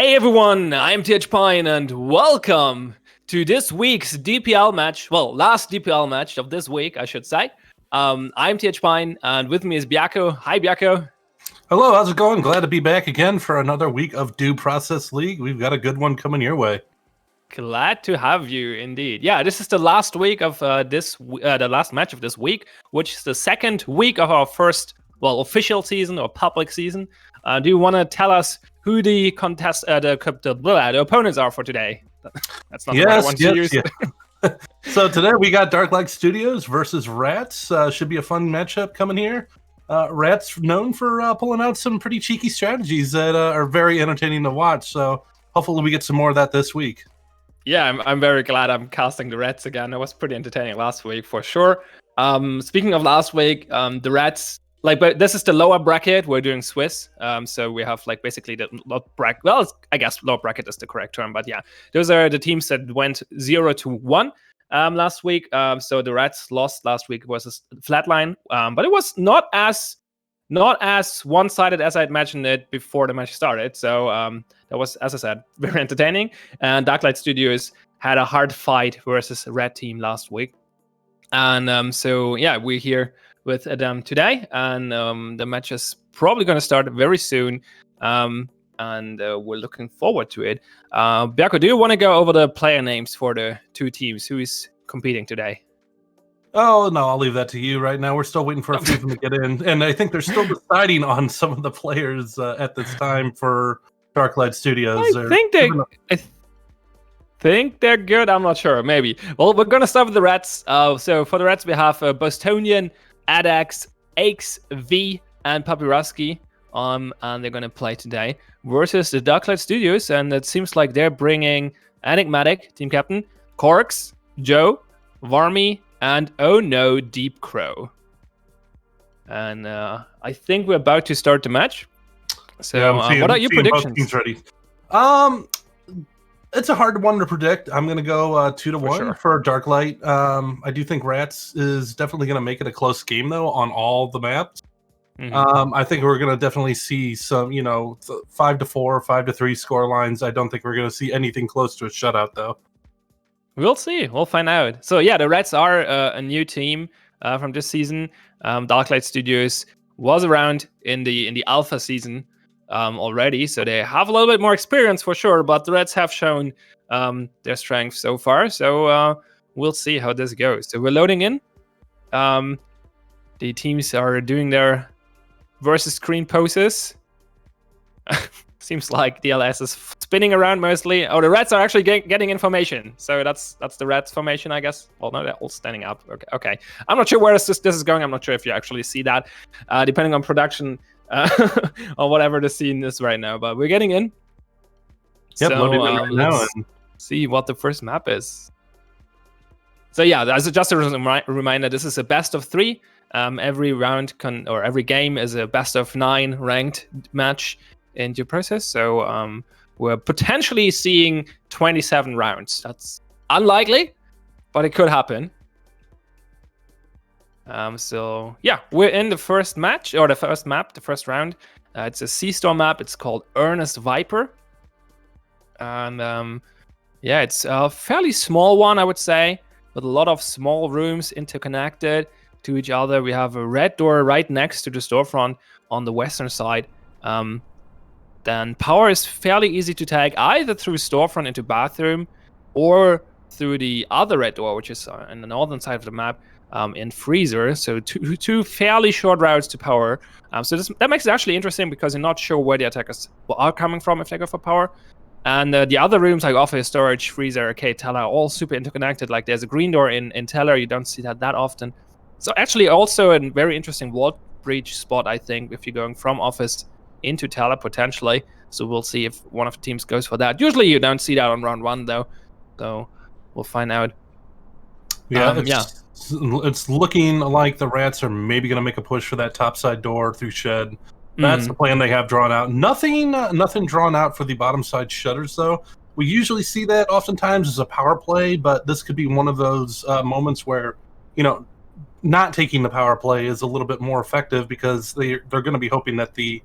Hey everyone, I'm TH Pine and welcome to this week's DPL match. Well, last DPL match of this week, I should say. I'm TH Pine and with me is Byakko. Hi Byakko. Hello, how's it going? Glad to be back again for another week of Due Process League. We've got a good one coming your way. Glad to have you indeed. Yeah, this is the last week of the last match of this week, which is the second week of our first, official season or public season. Do you want to tell us who the the opponents are for today? That's not the right one to use. Yeah. So today we got DarkLight Studios versus Rats. Should be a fun matchup coming here. Rats known for pulling out some pretty cheeky strategies that are very entertaining to watch. So hopefully we get some more of that this week. Yeah, I'm very glad I'm casting the Rats again. It was pretty entertaining last week for sure. Speaking of last week, the Rats, but this is the lower bracket. We're doing Swiss, so we have basically the low bracket. Well, I guess low bracket is the correct term, but yeah, those are the teams that went 0-1 last week. So the Rats lost last week versus Flatline, but it was not as one-sided as I imagined it before the match started. So that was, as I said, very entertaining. And DarkLight Studios had a hard fight versus a Red team last week. And so yeah, we're here with them today, and the match is probably going to start very soon. And we're looking forward to it. Byakko, do you want to go over the player names for the two teams? Who is competing today? Oh, no, I'll leave that to you right now. We're still waiting for a few of them to get in. And I think they're still deciding on some of the players at this time for DarkLight Studios. I think they're good. I'm not sure. Maybe. Well, we're going to start with the Rats. So for the Rats, we have Bostonian, Adax, Aix, V, and Papiraski. And they're going to play today versus the DarkLight Studios. And it seems like they're bringing Enigmatic, team captain, Corks, Joe, Varmy, and oh no, Deep Crow. And I think we're about to start the match. So what are your predictions? Teams ready. It's a hard one to predict. I'm going to go 2-1 for DarkLight. I do think Rats is definitely going to make it a close game, though, on all the maps. Mm-hmm. I think we're going to definitely see some, 5-4, 5-3 score lines. I don't think we're going to see anything close to a shutout, though. We'll see. We'll find out. So yeah, the Rats are a new team from this season. DarkLight Studios was around in the alpha season already, so they have a little bit more experience for sure. But the Rats have shown their strength so far. So we'll see how this goes. So we're loading in. The teams are doing their versus screen poses. Seems like DLS is spinning around mostly. Oh, the Rats are actually getting information. So that's the Rats formation, I guess. Well, no, they're all standing up. Okay. I'm not sure where this is going. I'm not sure if you actually see that, depending on production or whatever the scene is right now. But we're getting in. Yep, loading in right now. And see what the first map is. So yeah, as just a reminder, this is a best of 3. Every round every game is a best of 9 ranked match in due process. So we're potentially seeing 27 rounds. That's unlikely, but it could happen. So yeah, we're in the first match, or the first map, the first round. It's a C-Store map. It's called Earnest Viper. And yeah, it's a fairly small one, I would say, with a lot of small rooms interconnected to each other. We have a red door right next to the storefront on the western side. Then power is fairly easy to take, either through storefront into bathroom or through the other red door, which is on the northern side of the map, in freezer. So two fairly short routes to power. So that makes it actually interesting because you're not sure where the attackers are coming from if they go for power. And the other rooms like office, storage, freezer, arcade, teller, are all super interconnected. Like there's a green door in teller. You don't see that often. So actually also a very interesting wall breach spot, I think, if you're going from office into teller potentially. So we'll see if one of the teams goes for that. Usually you don't see that on round 1 though. So we'll find out. Yeah, it's looking like the Rats are maybe going to make a push for that topside door through shed. That's the plan they have drawn out. Nothing drawn out for the bottom side shutters though. We usually see that oftentimes as a power play, but this could be one of those moments where, not taking the power play is a little bit more effective because they're going to be hoping that the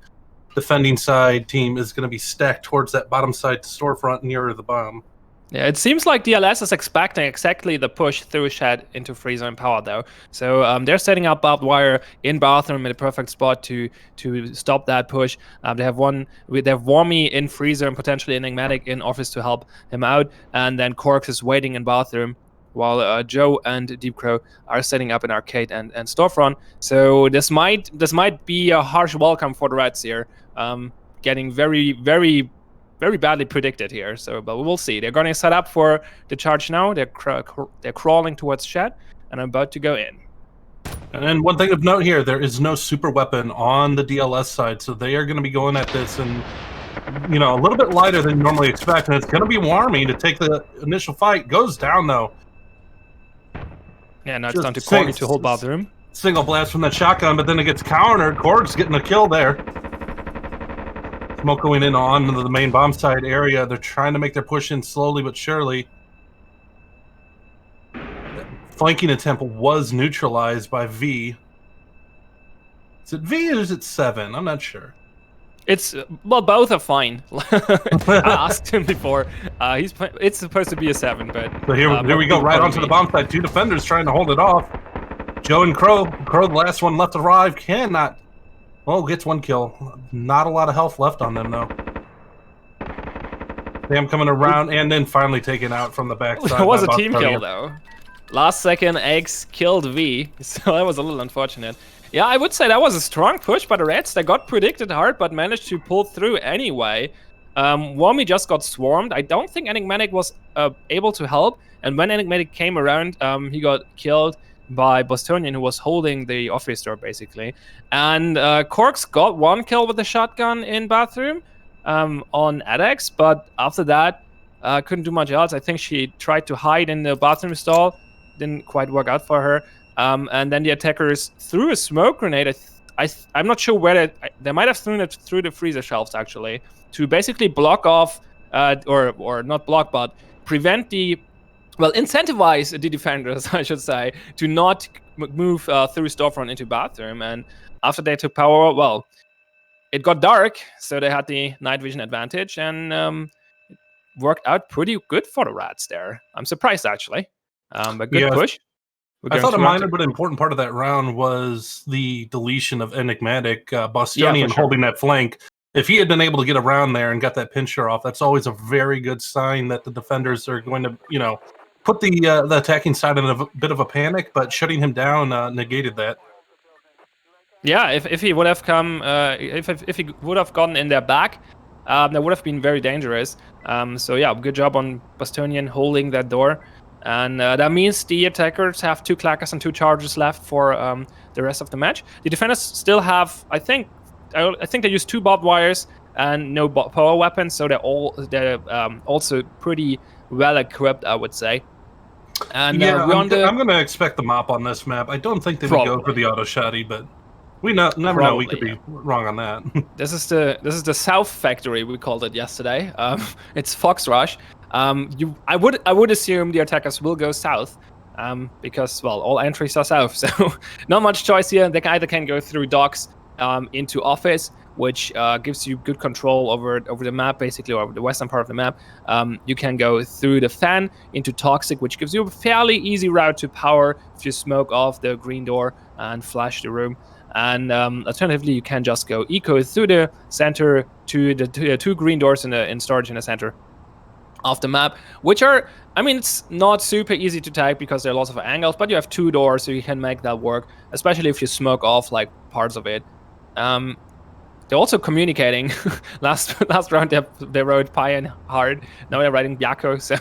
defending side team is going to be stacked towards that bottom side storefront nearer the bomb. Yeah, it seems like DLS is expecting exactly the push through shed into freezer and power though. So they're setting up barbed wire in bathroom in the perfect spot to stop that push. They have Wormy in freezer and potentially Enigmatic in office to help him out, and then Corks is waiting in bathroom while Joe and Deep Crow are setting up in arcade and storefront. So this might be a harsh welcome for the Reds here, getting very badly predicted here. So, but we'll see. They're going to set up for the charge now. They're crawling towards shed and I'm about to go in. And one thing of note here, there is no super weapon on the DLS side, so they are going to be going at this and a little bit lighter than you normally expect, and it's going to be Wormy to take the initial fight. Goes down though. Yeah, now it's down to Corgi to hold bathroom. Single blast from that shotgun, but then it gets countered. Korg's getting a kill there. Smoke going in on the main bomb side area. They're trying to make their push in slowly but surely. Flanking attempt was neutralized by V. Is it V or is it 7? I'm not sure. It's both are fine. I asked him before. It's supposed to be a 7, but so here we go, right onto the bomb side. 2 defenders trying to hold it off. Joe and Crow. Crow, the last one left to arrive, cannot. Well, gets 1 kill. Not a lot of health left on them, though. Sam coming around and then finally taken out from the backside. It was a team kill, though. Last second, Eggs killed V, so that was a little unfortunate. Yeah, I would say that was a strong push by the Reds. They got predicted hard, but managed to pull through anyway. Wormy just got swarmed. I don't think Enigmatic was able to help, and when Enigmatic came around, he got killed by Bostonian, who was holding the office door, basically. And Corks got 1 kill with the shotgun in bathroom on Adex, but after that, couldn't do much else. I think she tried to hide in the bathroom stall. Didn't quite work out for her. And then the attackers threw a smoke grenade. I'm not sure where they might have thrown it through the freezer shelves, actually, to basically block off, or not block, but prevent incentivize the defenders, I should say, to not move through storefront into bathroom. And after they took power, well, it got dark, so they had the night vision advantage, and it worked out pretty good for the Rats there. I'm surprised, actually. But good push. I thought a minor but important part of that round was the deletion of Enigmatic, Bostonian holding that flank. If he had been able to get around there and got that pincher off, that's always a very good sign that the defenders are going to, put the attacking side in a bit of a panic, but shutting him down negated that. Yeah, if he would have come, if he would have gotten in their back, that would have been very dangerous. So yeah, good job on Bostonian holding that door. And that means the attackers have 2 clackers and 2 charges left for the rest of the match. The defenders still have, I think they use 2 barbed wires and no power weapons, so they're also pretty well equipped, I would say. And yeah, I'm going to expect the mop on this map. I don't think they would go for the auto shotty, but we never know. We could be wrong on that. This is the South Factory, we called it yesterday. It's Fox Rush. I would assume the attackers will go south, because all entries are south, so not much choice here. They either can go through docks into office, which gives you good control over the map, basically, or the western part of the map. You can go through the fan into toxic, which gives you a fairly easy route to power if you smoke off the green door and flash the room. And alternatively, you can just go eco through the center to the 2 green doors in storage in the center of the map, which are, it's not super easy to tag because there are lots of angles, but you have 2 doors, so you can make that work, especially if you smoke off parts of it. They're also communicating. last round they wrote Pi and Hard. Now they're writing Byakko, so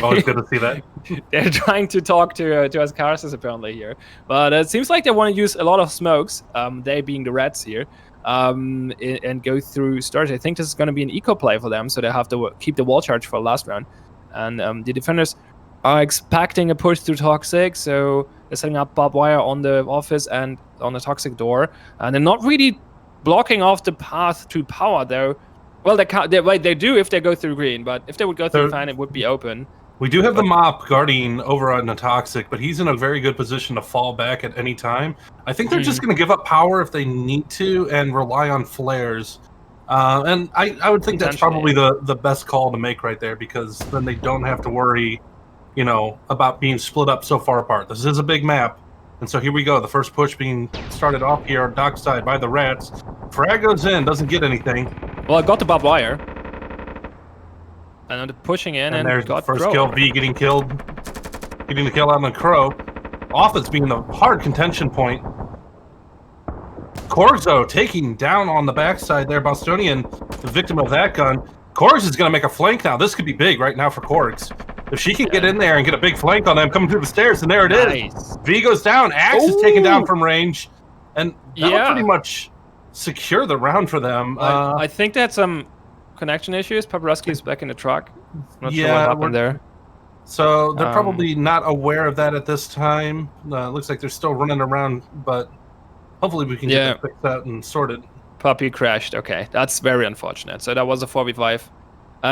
always good to see that. They're trying to talk to Ascaris apparently here, but it seems like they want to use a lot of smokes. They being the Reds here. And go through storage. I think this is going to be an eco play for them, so they have to keep the wall charge for last round. And the defenders are expecting a push through toxic, so they're setting up barbed wire on the office and on the toxic door, and they're not really blocking off the path to power, though. Well, they do if they go through green, but if they would go through fan, it would be open. We do have the mop guarding over on the toxic, but he's in a very good position to fall back at any time. I think they're just going to give up power if they need to and rely on flares And I would think that's probably the best call to make right there, because then they don't have to worry, about being split up so far apart. This is a big map. And so here we go. The first push being started off here dockside by the Rats. Frag goes in, doesn't get anything. Well, I got the barbed wire. And I'm pushing in and there's got the first Crow. kill. V getting killed. Getting the kill out on the Crow. Offense being the hard contention point. Korgzo taking down on the backside there. Bostonian, the victim of that gun. Korgs is going to make a flank now. This could be big right now for Korgs. If she can get in there and get a big flank on them coming through the stairs, and there it is. V goes down. Axe is taken down from range. And that'll pretty much secure the round for them. I think they had some connection issues. Paparazzi is back in the truck. Not sure what happened there. So they're probably not aware of that at this time. Looks like they're still running around, but hopefully we can get that fixed out and sorted. Puppy crashed. Okay, that's very unfortunate. So that was a 4v5.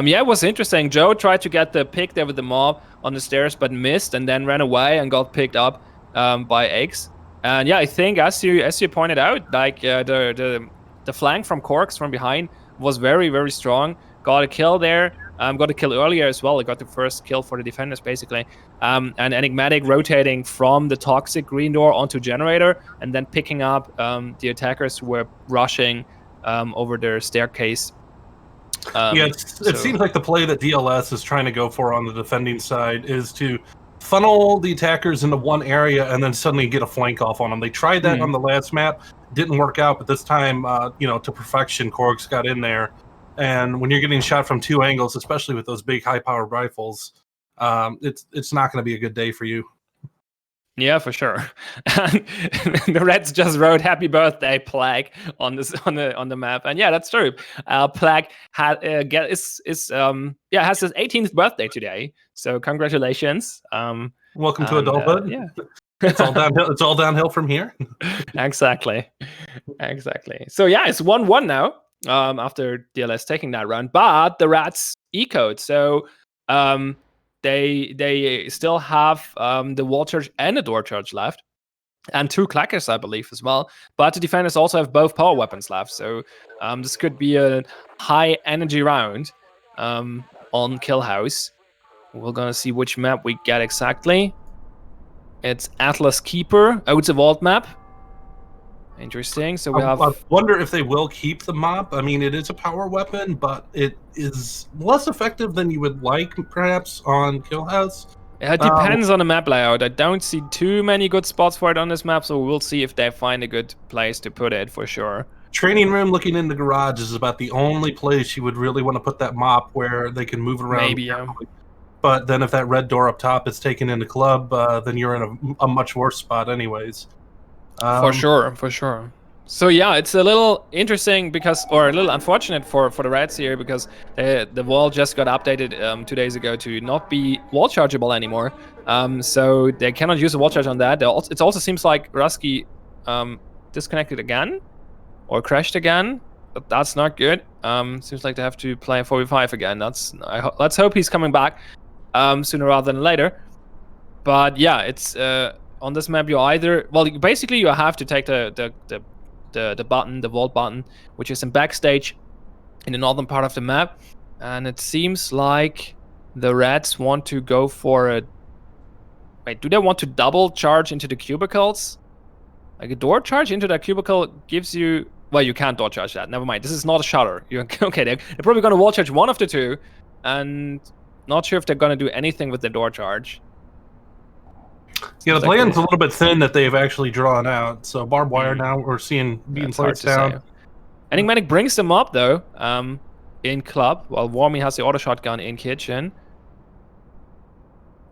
Yeah, it was interesting. Joe tried to get the pick there with the mob on the stairs, but missed, and then ran away and got picked up by Eggs. And yeah, I think as you pointed out, like the flank from Korgs from behind was very, very strong. Got a kill there. Got a kill earlier as well. I got the first kill for the defenders basically. And Enigmatic rotating from the toxic green door onto generator, and then picking up the attackers who were rushing over their staircase. It seems like the play that DLS is trying to go for on the defending side is to funnel the attackers into one area and then suddenly get a flank off on them. They tried that on the last map, didn't work out, but this time, to perfection, Korgs got in there. And when you're getting shot from two angles, especially with those big high-powered rifles, it's not going to be a good day for you. Yeah, for sure. And the Reds just wrote "Happy Birthday, Plague" on the map, and yeah, that's true. Plague has his 18th birthday today, so congratulations. Welcome to adulthood. Yeah, it's all downhill. It's all downhill from here. Exactly. So yeah, it's 1-1 now. After DLS taking that round, but the Rats ecoed, so they still have the wall charge and the door charge left, and 2 clackers, I believe, as well. But the defenders also have both power weapons left, so this could be a high energy round on Kill House. We're gonna see which map we get exactly. It's Atlas Keeper. Oh, it's a vault map. Interesting. So I wonder if they will keep the mop. I mean, it is a power weapon, but it is less effective than you would like, perhaps, on Kill House. It depends on the map layout. I don't see too many good spots for it on this map, so we'll see if they find a good place to put it for sure. Training room looking in the garage is about the only place you would really want to put that mop where they can move around. Maybe, yeah. But then if that red door up top is taken into club, then you're in a much worse spot anyways. For sure. So yeah, it's a little interesting or a little unfortunate for the Reds here, because the wall just got updated 2 days ago to not be wall chargeable anymore. So they cannot use a wall charge on that. It also seems like Rusky disconnected again or crashed again. But that's not good. Seems like they have to play a 4v5 again. Let's hope he's coming back sooner rather than later. But yeah, it's on this map, you basically you have to take the button, the vault button, which is in backstage in the northern part of the map, and it seems like the Reds want to go for a. Wait, do they want to double charge into the cubicles? Like a door charge into that cubicle gives you. Well, you can't door charge that. Never mind. This is not a shutter. Okay, they're probably going to wall charge one of the two, and not sure if they're going to do anything with the door charge. Yeah, the plan's a little bit thin that they've actually drawn out. So barbed wire now we're seeing being placed down. Enigmatic brings them up though, in club, while Warmy has the auto shotgun in kitchen.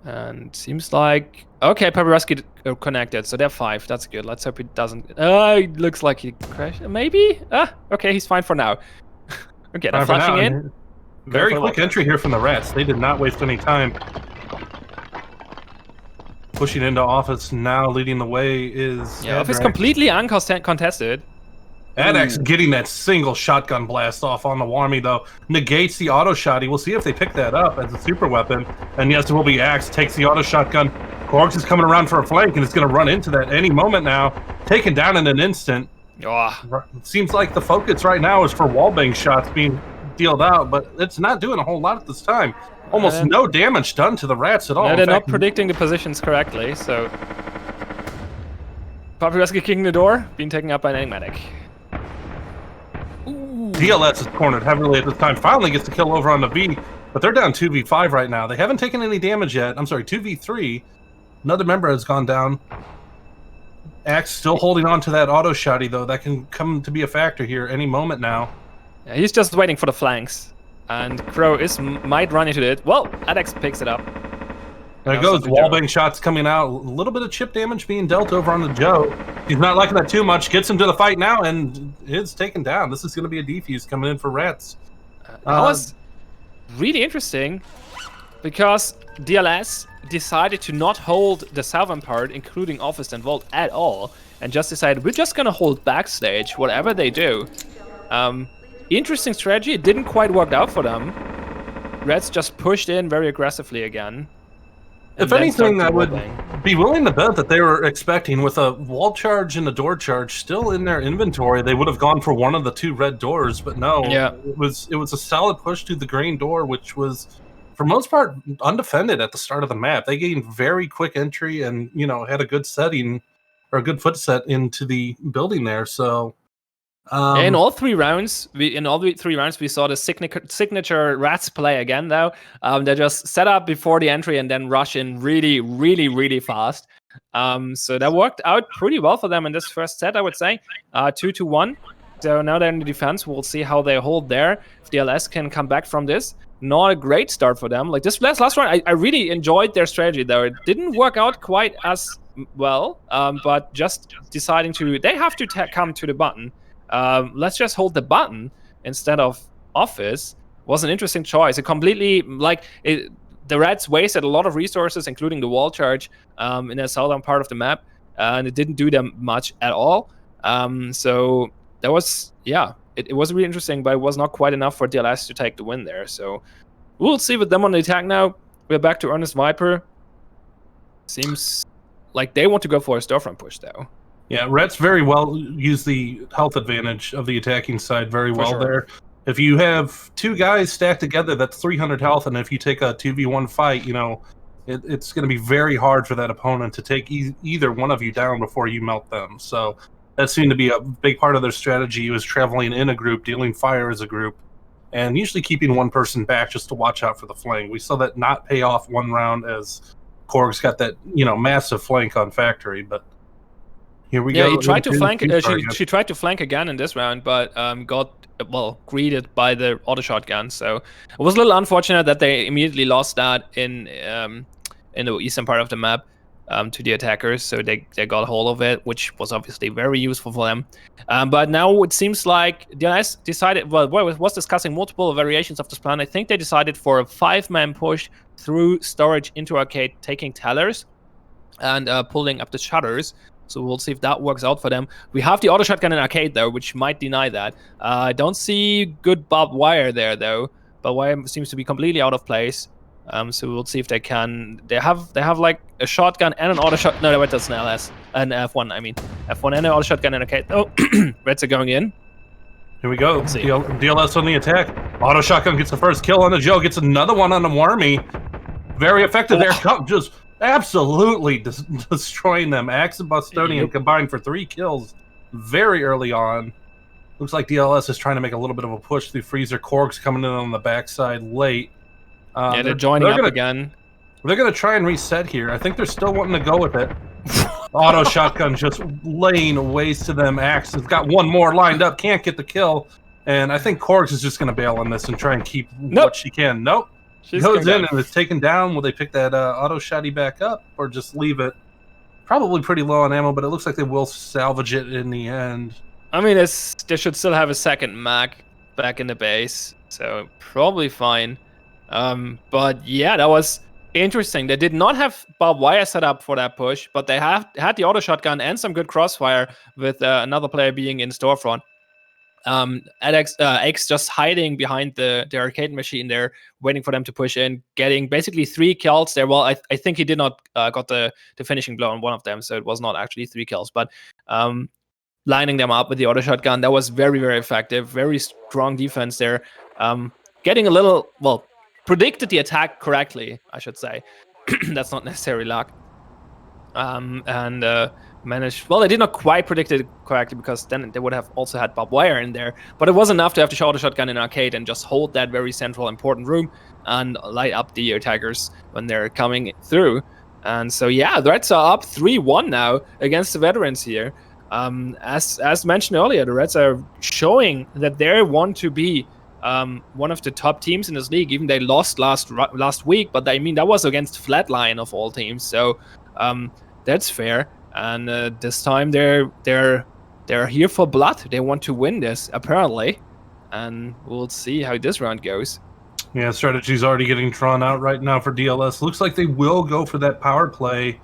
And seems like Paparazzi connected, so they're 5. That's good. Let's hope he doesn't. It looks like he crashed. Maybe. Okay, he's fine for now. Okay, they're flashing in. Very quick entry here from the Rats. They did not waste any time. Pushing into office now, leading the way is. Yeah, office completely uncontested. Adax getting that single shotgun blast off on the Warmy, though, negates the auto shotty. We'll see if they pick that up as a super weapon. And yes, it will be Axe, takes the auto shotgun. Korgs is coming around for a flank, and it's going to run into that any moment now. Taken down in an instant. Oh. It seems like the focus right now is for wallbang shots being dealt out, but it's not doing a whole lot at this time. Almost no damage done to the rats at all. No, they're not predicting the positions correctly, so... Paparazzi kicking the door, being taken up by an enigmatic. DLS is cornered heavily at this time. Finally gets the kill over on the V, but they're down 2v5 right now. They haven't taken any damage yet. I'm sorry, 2v3. Another member has gone down. Axe still holding on to that auto shotty, though. That can come to be a factor here any moment now. Yeah, he's just waiting for the flanks. And Crow might run into it. Well, Adex picks it up. There goes wallbang shots coming out. A little bit of chip damage being dealt over on the Joe. He's not liking that too much. Gets him to the fight now and is taken down. This is going to be a defuse coming in for Rats. That was really interesting because DLS decided to not hold the southern part, including Office and Vault, at all, and just decided we're just going to hold backstage, whatever they do. Interesting strategy. It didn't quite work out for them. Reds just pushed in very aggressively again. If anything, I would be willing to bet that they were expecting, with a wall charge and a door charge still in their inventory, they would have gone for one of the two red doors. But no, it was a solid push to the green door, which was, for most part, undefended at the start of the map. They gained very quick entry and, you know, had a good setting or a good foot set into the building there. So. In all three rounds, we saw the signature Rats play again. Though they just set up before the entry and then rush in really fast. So that worked out pretty well for them in this first set, I would say. 2-1. So now they're in the defense. We'll see how they hold there. If DLS can come back from this, not a great start for them. Like this last round, I really enjoyed their strategy though. It didn't work out quite as well, but just deciding they have to come to the button. Let's just hold the button instead of Office was an interesting choice. It completely, the Reds wasted a lot of resources, including the wall charge, in the southern part of the map, and it didn't do them much at all. So that was, it was really interesting, but it was not quite enough for DLS to take the win there. So we'll see with them on the attack now. We're back to Earnest Viper. Seems like they want to go for a storefront push, though. Yeah, Reds very well use the health advantage of the attacking side very well there. If you have two guys stacked together, that's 300 health, and if you take a 2v1 fight, you know, it's going to be very hard for that opponent to take either one of you down before you melt them. So that seemed to be a big part of their strategy, was traveling in a group, dealing fire as a group, and usually keeping one person back just to watch out for the flank. We saw that not pay off one round as Korg's got that, you know, massive flank on Factory, but here we go. Yeah, he tried to flank. She tried to flank again in this round, but got greeted by the auto shotgun. So it was a little unfortunate that they immediately lost that in the eastern part of the map to the attackers. So they got hold of it, which was obviously very useful for them. But now it seems like DNS decided. Well, was discussing multiple variations of this plan. I think they decided for a 5-man push through storage into arcade, taking tellers and pulling up the shutters. So we'll see if that works out for them. We have the auto shotgun in arcade though, which might deny that. I don't see good barbed wire there though. Barbed wire seems to be completely out of place. So we'll see if they can. They have like a shotgun and an auto shot. No, that's an LS, an F1. I mean F1 and an auto shotgun in arcade. Oh, Reds are going in. Here we go. DLS on the attack. Auto shotgun gets the first kill on the Joe. Gets another one on the Wormy. Very effective there. Just absolutely destroying them. Axe and Bostonian combined for 3 kills very early on. Looks like DLS is trying to make a little bit of a push through Freezer. Korg's coming in on the backside late. Yeah, they're joining up again. They're going to try and reset here. I think they're still wanting to go with it. Auto shotgun just laying waste to them. Axe has got one more lined up. Can't get the kill. And I think Korgs is just going to bail on this and try and keep what she can. Nope. She goes in and is taken down. Will they pick that auto shotty back up or just leave it? Probably pretty low on ammo, but it looks like they will salvage it in the end. I mean, they should still have a second mag back in the base, so probably fine. But yeah, that was interesting. They did not have barbed wire set up for that push, but they had the auto shotgun and some good crossfire with another player being in storefront. X just hiding behind the arcade machine there, waiting for them to push in, getting basically 3 kills there. Well, I think he did not got the finishing blow on one of them, so it was not actually 3 kills. But lining them up with the auto shotgun. That was very, very effective. Very strong defense there. Getting a little, well, predicted the attack correctly, I should say. That's not necessarily luck. And managed, well, they did not quite predict it correctly, because then they would have also had barbed wire in there, but it was enough to have the auto shotgun in arcade and just hold that very central important room and light up the attackers when they're coming through. And so yeah, the Reds are up 3-1 now against the veterans here. As mentioned earlier, the Reds are showing that they want to be one of the top teams in this league. Even they lost last week, but I mean, that was against Flatline of all teams, so that's fair. And this time they're here for blood. They want to win this, apparently, and we'll see how this round goes. Yeah, strategy's already getting drawn out right now for DLS. Looks like they will go for that power play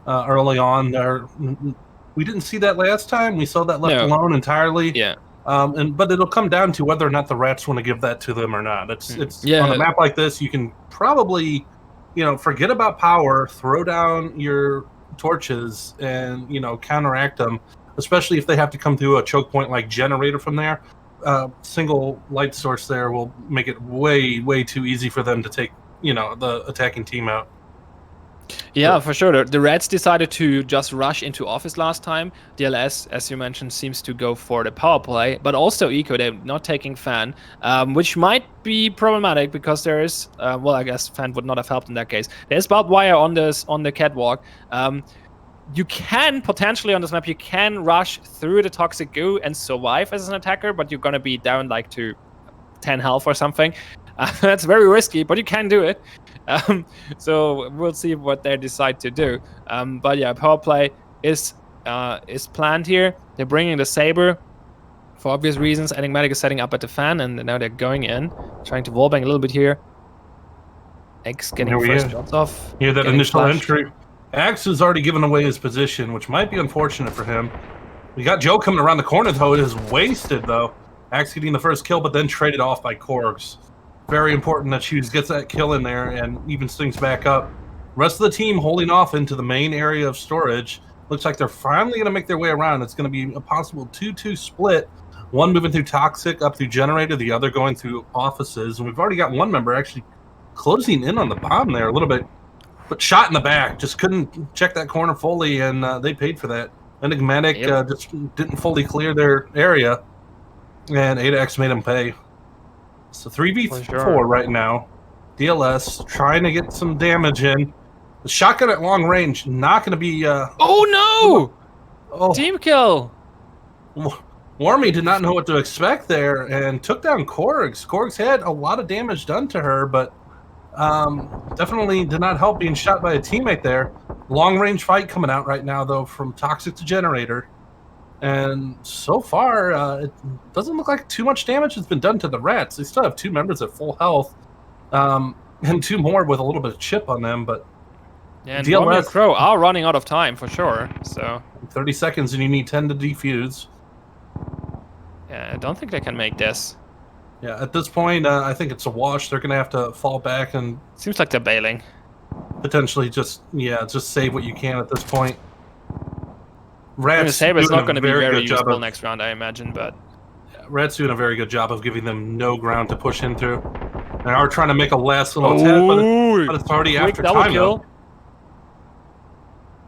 early on. We didn't see that last time. We saw that left alone entirely. Yeah. But it'll come down to whether or not the Rats want to give that to them or not. It's on a map like this, you can probably, forget about power, throw down your torches, and counteract them. Especially if they have to come through a choke point like generator from there. Single light source there will make it way too easy for them to take the attacking team out. Yeah, for sure. The Reds decided to just rush into office last time. DLS, as you mentioned, seems to go for the power play, but also Eco, they're not taking Fan, which might be problematic because there is, well, I guess Fan would not have helped in that case. There's barbed wire on the catwalk. You can potentially on this map, you can rush through the toxic goo and survive as an attacker, but you're gonna be down like to 10 health or something. That's very risky, but you can do it. So we'll see what they decide to do. But yeah, power play is planned here. They're bringing the Saber for obvious reasons. Enigmatic is setting up at the Fan, and now they're going in, trying to wallbang a little bit here. X getting first shots off. Here, that initial entry. Axe has already given away his position, which might be unfortunate for him. We got Joe coming around the corner, though. It is wasted, though. Axe getting the first kill, but then traded off by Korgs. Very important that Hughes gets that kill in there and even stings back up. Rest of the team holding off into the main area of storage. Looks like they're finally going to make their way around. It's going to be a possible 2-2 split. One moving through Toxic up through Generator, the other going through offices. And we've already got one member actually closing in on the bomb there a little bit. But shot in the back, just couldn't check that corner fully, and they paid for that. Enigmatic just didn't fully clear their area, and AdaX made them pay. So 3v4 right now. DLS trying to get some damage in. The shotgun at long range, not going to be... oh, no! Team kill! Warmy did not know what to expect there, and took down Korgs. Korgs had a lot of damage done to her, but... definitely did not help being shot by a teammate there. Long range fight coming out right now, though, from Toxic to Generator. And so far, it doesn't look like too much damage has been done to the Rats. They still have 2 members at full health, and 2 more with a little bit of chip on them. But and DLS Crow are running out of time for sure. So 30 seconds, and you need 10 to defuse. Yeah, I don't think they can make this. Yeah, at this point, I think it's a wash. They're going to have to fall back and... Seems like they're bailing. Potentially just save what you can at this point. Rats Saber's not going to be very useful next round, I imagine, but... Rats doing a very good job of giving them no ground to push in through. They are trying to make a last little attempt, but it's already after time.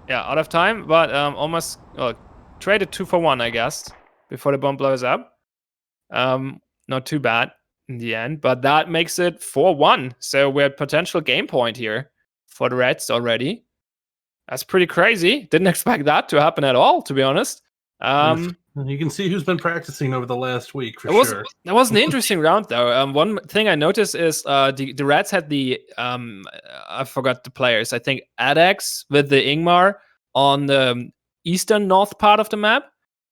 Yeah, out of time, but almost traded 2 for 1, I guess, before the bomb blows up. Not too bad in the end, but that makes it 4-1. So we're at potential game point here for the Reds already. That's pretty crazy. Didn't expect that to happen at all, to be honest. You can see who's been practicing over the last week for sure. That was an interesting round, though. One thing I noticed is the Reds had the I forgot the players. I think AdaX with the Ingmar on the eastern north part of the map,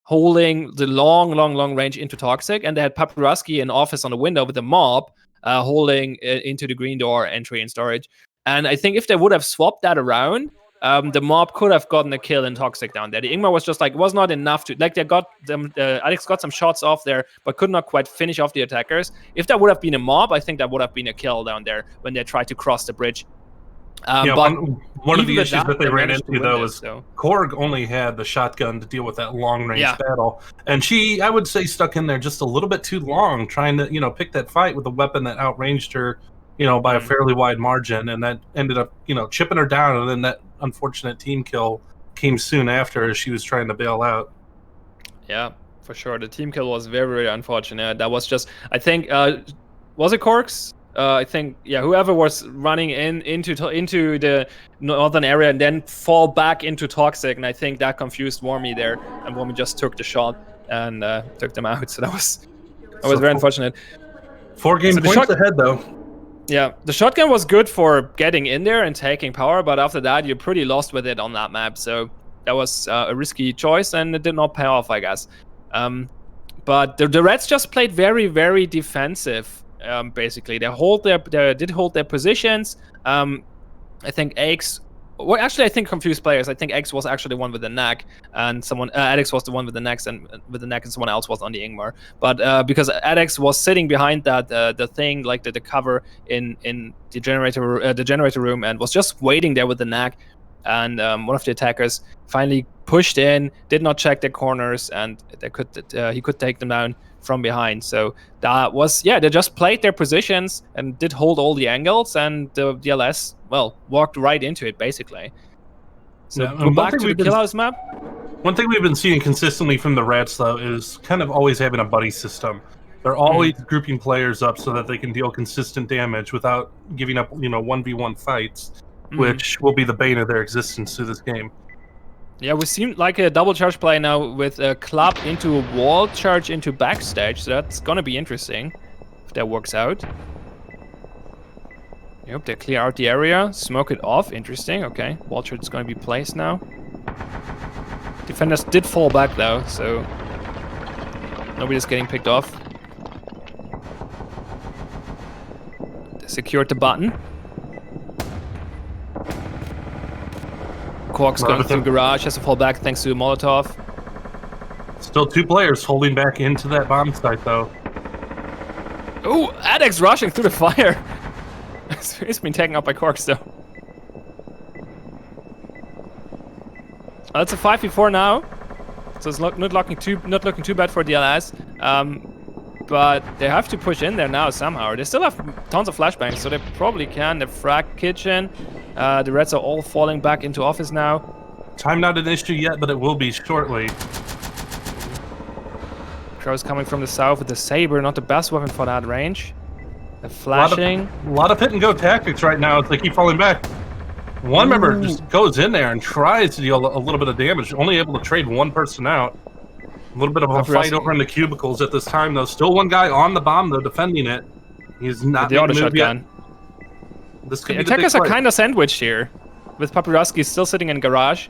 holding the long range into Toxic, and they had Paparazzi in office on the window with the mob holding into the green door entry and storage. And I think if they would have swapped that around, the mob could have gotten a kill in Toxic down there. The Ingmar was just like, was not enough to, like, they got them, Alex got some shots off there, but could not quite finish off the attackers. If that would have been a mob, I think that would have been a kill down there when they tried to cross the bridge. But one of the even with issues that they ran managed to into, win though, this, is so. Korg only had the shotgun to deal with that long-range Yeah. battle. And she, I would say, stuck in there just a little bit too long, trying to, pick that fight with a weapon that outranged her, by a fairly wide margin. And that ended up, chipping her down. And then that unfortunate team kill came soon after as she was trying to bail out. Yeah, for sure. The team kill was very, very unfortunate. That was just, I think, was it Corks? I think, yeah, whoever was running into the northern area and then fall back into Toxic, and I think that confused Wormy there, and Wormy just took the shot and took them out. So that was very unfortunate. 4 game points ahead, though. Yeah, the shotgun was good for getting in there and taking power, but after that, you're pretty lost with it on that map. So that was a risky choice, and it did not pay off, I guess. But the Reds just played very, very defensive. Basically, they did hold their positions. I think X. Well, actually, I think confused players. I think X was actually the one with the neck, and Adex was the one with the neck, and someone else was on the Ingmar. But because Adex was sitting behind that the thing, like the cover in the generator room, and was just waiting there with the neck, and one of the attackers finally pushed in, did not check their corners, and he could take them down from behind. So that was, they just played their positions and did hold all the angles, and the DLS, well, walked right into it, basically. So go back to the kill house map. One thing we've been seeing consistently from the Rats, though, is kind of always having a buddy system. They're always grouping players up so that they can deal consistent damage without giving up, 1v1 fights, which will be the bane of their existence through this game. Yeah, we seem like a double charge play now with a club into a wall charge into backstage, so that's gonna be interesting if that works out. Yep, they clear out the area, smoke it off. Interesting. Okay, wall charge is gonna be placed now. Defenders did fall back though, so nobody's getting picked off. They secured the button. Quark's going through garage, has to fall back thanks to Molotov. Still 2 players holding back into that bomb site, though. Oh, Adex rushing through the fire. He's been taken out by Quarks, though. That's a 5v4 now, so it's not looking too bad for DLS. But they have to push in there now somehow. They still have tons of flashbangs, so they probably can. The frag kitchen. The Reds are all falling back into office now. Time not an issue yet, but it will be shortly. Crow's coming from the south with the saber, not the best weapon for that range. The flashing. A lot of hit and go tactics right now as they keep falling back. One member just goes in there and tries to deal a little bit of damage, only able to trade one person out. A little bit of a fight over in the cubicles at this time, though. Still one guy on the bomb, though, defending it. He's not the auto shotgun. The attackers are kind of sandwiched here, with Papirovsky still sitting in garage.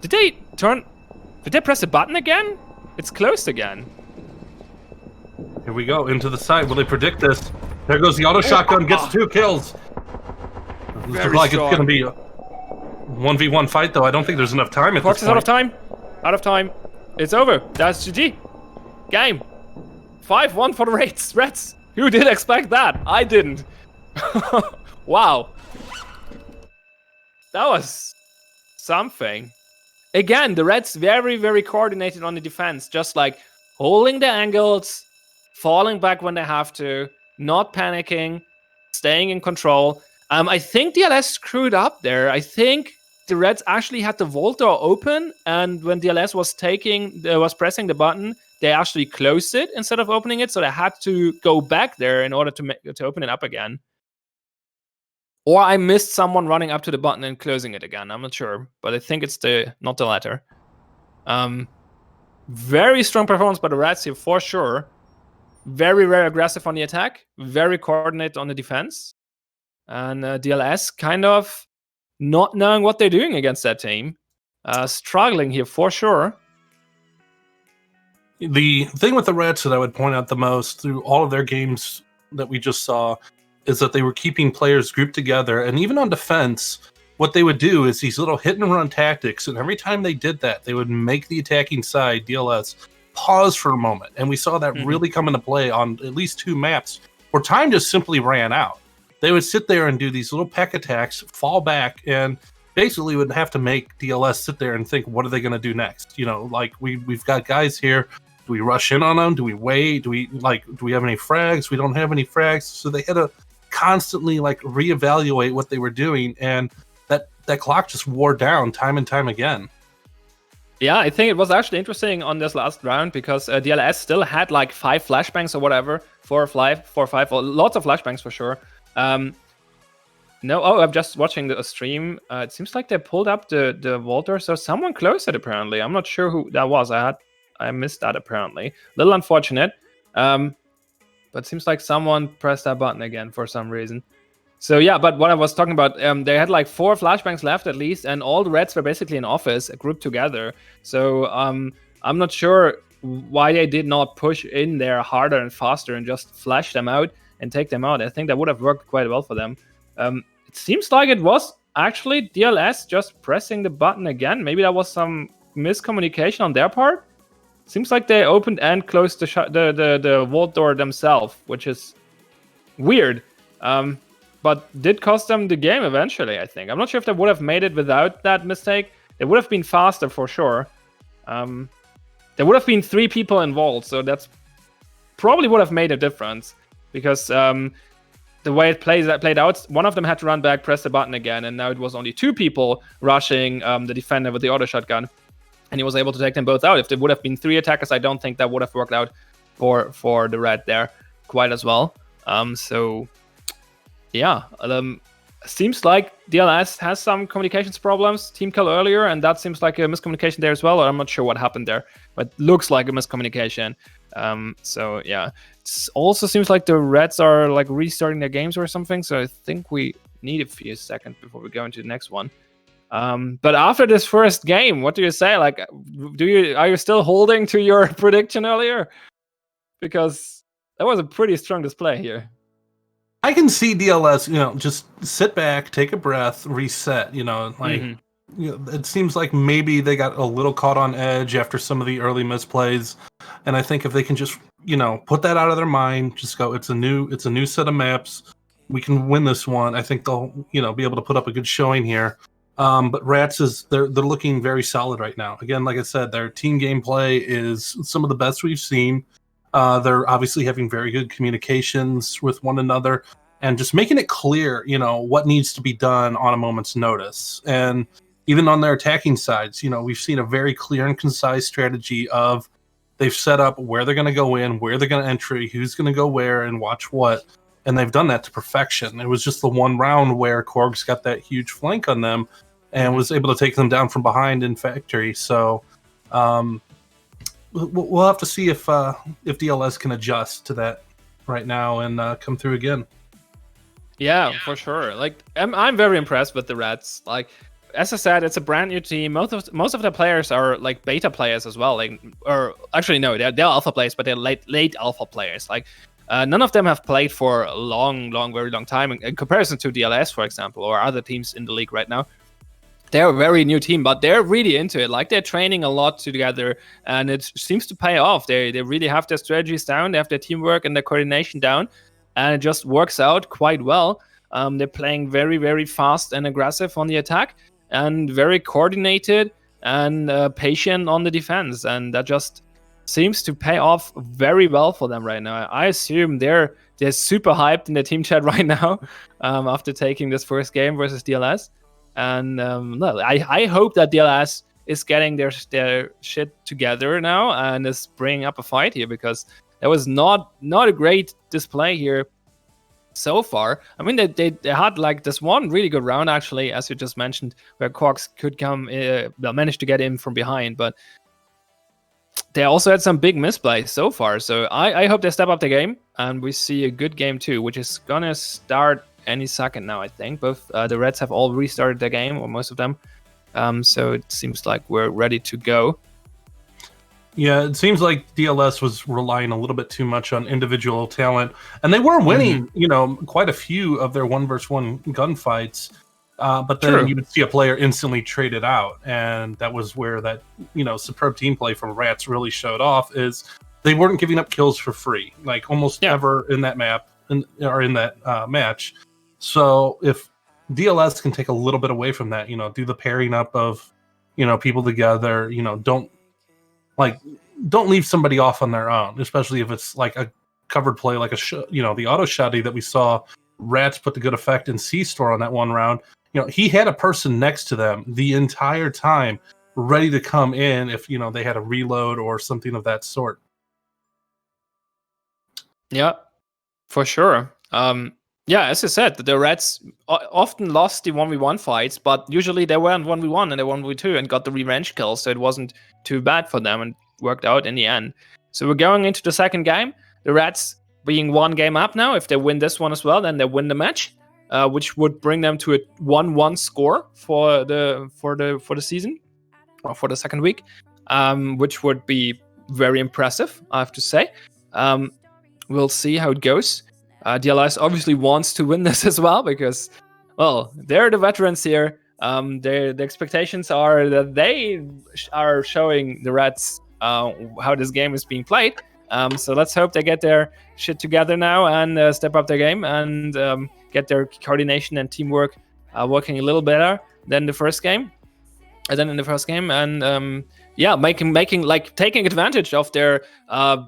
Did they press the button again? It's closed again. Here we go, into the side. Will they predict this? There goes the auto shotgun, gets 2 kills. Looks like it's going to be a 1v1 fight, though. I don't think there's enough time at this point. Out of time. Out of time. It's over. That's GG. Game. 5-1 for the Reds. Who did expect that? I didn't. Wow. That was something. Again, the Reds very, very coordinated on the defense. Just like holding the angles, falling back when they have to, not panicking, staying in control. I think DLS screwed up there. I think the Reds actually had the vault door open, and when DLS was pressing the button, they actually closed it instead of opening it, so they had to go back there in order to open it up again. Or I missed someone running up to the button and closing it again. I'm not sure, but I think it's not the latter. Very strong performance by the Reds here for sure. Very, very aggressive on the attack. Very coordinated on the defense. And DLS kind of not knowing what they're doing against that team. Struggling here for sure. The thing with the Reds that I would point out the most through all of their games that we just saw is that they were keeping players grouped together. And even on defense, what they would do is these little hit and run tactics. And every time they did that, they would make the attacking side, DLS, pause for a moment. And we saw that really come into play on at least 2 maps where time just simply ran out. they would sit there and do these little peck attacks, fall back, and basically would have to make DLS sit there and think, what are they going to do next? Like we've got guys here. Do we rush in on them? Do we wait? Do we have any frags? We don't have any frags. So they had to constantly like reevaluate what they were doing, and that clock just wore down time and time again. Yeah, I think it was actually interesting on this last round because DLS still had like 5 flashbangs or whatever, 4 or 5, or lots of flashbangs for sure. I'm just watching the stream. It seems like they pulled up the Walter, so someone closed it apparently. I'm not sure who that was. I missed that apparently. A little unfortunate. But it seems like someone pressed that button again for some reason. So yeah, but what I was talking about, they had like 4 flashbangs left at least, and all the Reds were basically in office, grouped together. So I'm not sure why they did not push in there harder and faster and just flash them out and take them out. I think that would have worked quite well for them. It seems like it was actually DLS just pressing the button again. Maybe that was some miscommunication on their part. Seems like they opened and closed the vault door themselves, which is weird. But did cost them the game eventually, I think. I'm not sure if they would have made it without that mistake. It would have been faster for sure. There would have been 3 people involved, so that's probably would have made a difference. Because the way it played out, one of them had to run back, press the button again, and now it was only 2 people rushing the defender with the auto shotgun. And he was able to take them both out. If there would have been 3 attackers, I don't think that would have worked out for the Red there quite as well. Yeah, seems like DLS has some communications problems. Team kill earlier, and that seems like a miscommunication there as well. I'm not sure what happened there, but looks like a miscommunication. So yeah, it also seems like the Reds are like restarting their games or something. So I think we need a few seconds before we go into the next one. But after this first game, what do you say? Like, are you still holding to your prediction earlier? Because that was a pretty strong display here. I can see DLS, just sit back, take a breath, reset. It seems like maybe they got a little caught on edge after some of the early misplays, and I think if they can just, put that out of their mind, just go, it's a new set of maps, we can win this one. I think they'll, be able to put up a good showing here. But Rats they're looking very solid right now. Again, like I said, their team gameplay is some of the best we've seen. They're obviously having very good communications with one another and just making it clear, what needs to be done on a moment's notice. And even on their attacking sides, we've seen a very clear and concise strategy of they've set up where they're going to go in, where they're going to entry, who's going to go where and watch what. And they've done that to perfection. It was just the one round where Korg's got that huge flank on them and was able to take them down from behind in factory. So, we'll have to see if DLS can adjust to that right now and come through again. Yeah, for sure. Like I'm very impressed with the Reds. Like as I said, it's a brand new team. Most of the players are like beta players as well. Like, or actually no, they're alpha players, but they're late alpha players. Like none of them have played for a very long time in comparison to DLS, for example, or other teams in the league right now. They're a very new team, but they're really into it. Like they're training a lot together, and it seems to pay off. They really have their strategies down. They have their teamwork and their coordination down, and it just works out quite well. They're playing very, very fast and aggressive on the attack, and very coordinated and patient on the defense, and that just seems to pay off very well for them right now. I assume they're super hyped in the team chat right now after taking this first game versus DLS. And I hope that DLS is getting their shit together now and is bringing up a fight here, because there was not a great display here so far. I mean, they had like this one really good round, actually, as you just mentioned, where Corks could manage to get in from behind, but they also had some big misplays so far. So I hope they step up the game and we see a good game too, which is gonna start any second now, I think. Both the Reds have all restarted their game, or most of them. So it seems like we're ready to go. Yeah, it seems like DLS was relying a little bit too much on individual talent, and they were winning, quite a few of their 1v1 gunfights. But then you would see a player instantly traded out, and that was where that superb team play from Rats really showed off. Is they weren't giving up kills for free, like almost ever in that map or in that match. So if DLS can take a little bit away from that, do the pairing up of, people together, don't leave somebody off on their own, especially if it's like a covered play, like the auto shotty that we saw Rats put to good effect in C-Store on that one round. He had a person next to them the entire time ready to come in if, they had a reload or something of that sort. Yeah, for sure. Yeah, as I said, the Reds often lost the 1v1 fights, but usually they were on 1v1 and they 1v2 and got the revenge kills, so it wasn't too bad for them and worked out in the end. So we're going into the second game. The Reds being one game up now. If they win this one as well, then they win the match, which would bring them to a 1-1 score for the season, or for the second week, which would be very impressive, I have to say. We'll see how it goes. DLS obviously wants to win this as well because, well, they're the veterans here. The expectations are that they are showing the Reds how this game is being played. So let's hope they get their shit together now and step up their game and get their coordination and teamwork working a little better than the first game. And yeah, taking advantage of their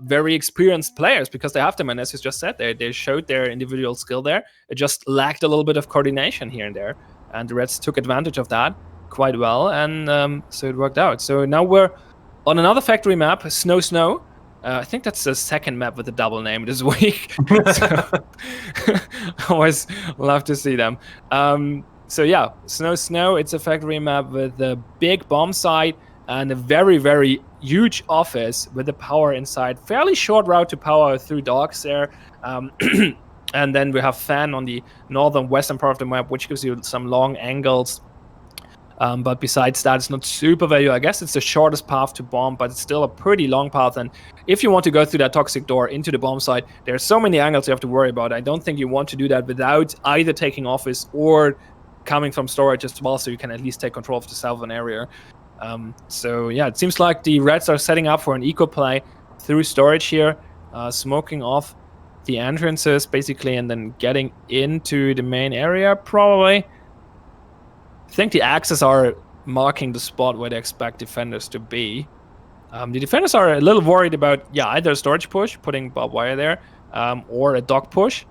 very experienced players, because they have them, and as you just said, they showed their individual skill there. It just lacked a little bit of coordination here and there, and the Reds took advantage of that quite well, and so it worked out. So now we're on another factory map, Snow. I think that's the second map with a double name this week. Always love to see them. So yeah, Snow, it's a factory map with a big bomb site and a very, very huge office with the power inside. Fairly short route to power through docks there. And then we have Fan on the northern western part of the map, which gives you some long angles. But besides that, it's not super valuable. I guess it's the shortest path to bomb, but it's still a pretty long path. And if you want to go through that toxic door into the bomb site, there's so many angles you have to worry about. I don't think you want to do that without either taking office or coming from storage as well, so you can at least take control of the southern area. So yeah, it seems like the Reds are setting up for an eco play through storage here, smoking off the entrances basically, and then getting into the main area probably. I think the axes are marking the spot where they expect defenders to be. The defenders are a little worried about, either a storage push, putting barbed wire there, or a dock push.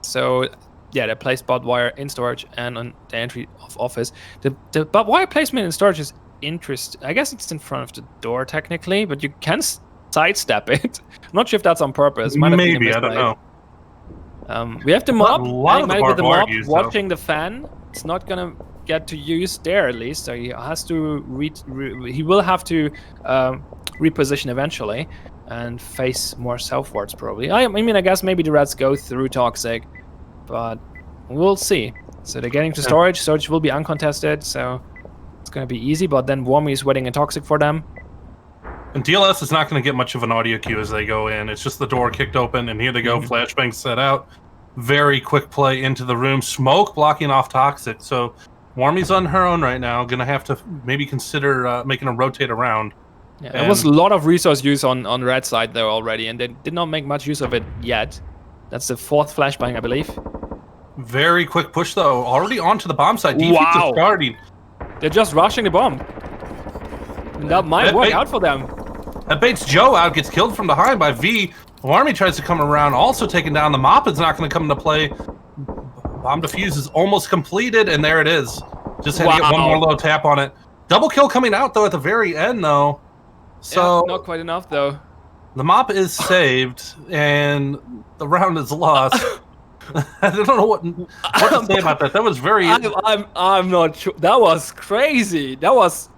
So yeah, they place barbed wire in storage and on the entry of office. The barbed wire placement in storage is interesting. I guess it's in front of the door technically, but you can sidestep it. I'm not sure if that's on purpose. Maybe, I don't know. We have the mob. A lot of the mob watching the Fan. It's not gonna get to use there at least, so he has to he will have to reposition eventually and face more southwards probably. I mean, I guess maybe the Reds go through Toxic, but we'll see. So they're getting to storage. Storage will be uncontested, so it's going to be easy, but then Wormy is waiting a Toxic for them. And DLS is not going to get much of an audio cue as they go in. It's just the door kicked open, and here they go. Flashbang set out. Very quick play into the room. Smoke blocking off Toxic. So Wormy's on her own right now. Going to have to maybe consider making a rotate around. Yeah, there was a lot of resource use on Red side there already, and they did not make much use of it yet. That's the fourth flashbang, I believe. Very quick push, though. Already onto the bomb site. Defense is starting. They're just rushing the bomb. And that might work out for them. That baits Joe out, gets killed from behind by V. Wormy tries to come around, also taking down the mop. It's not going to come into play. Bomb defuse is almost completed, and there it is. Just had to get one more low tap on it. Double kill coming out, though, at the very end, though. So not quite enough, though. The mop is saved, and the round is lost. I don't know what to say about that. That was very... I'm not sure. That was crazy. That was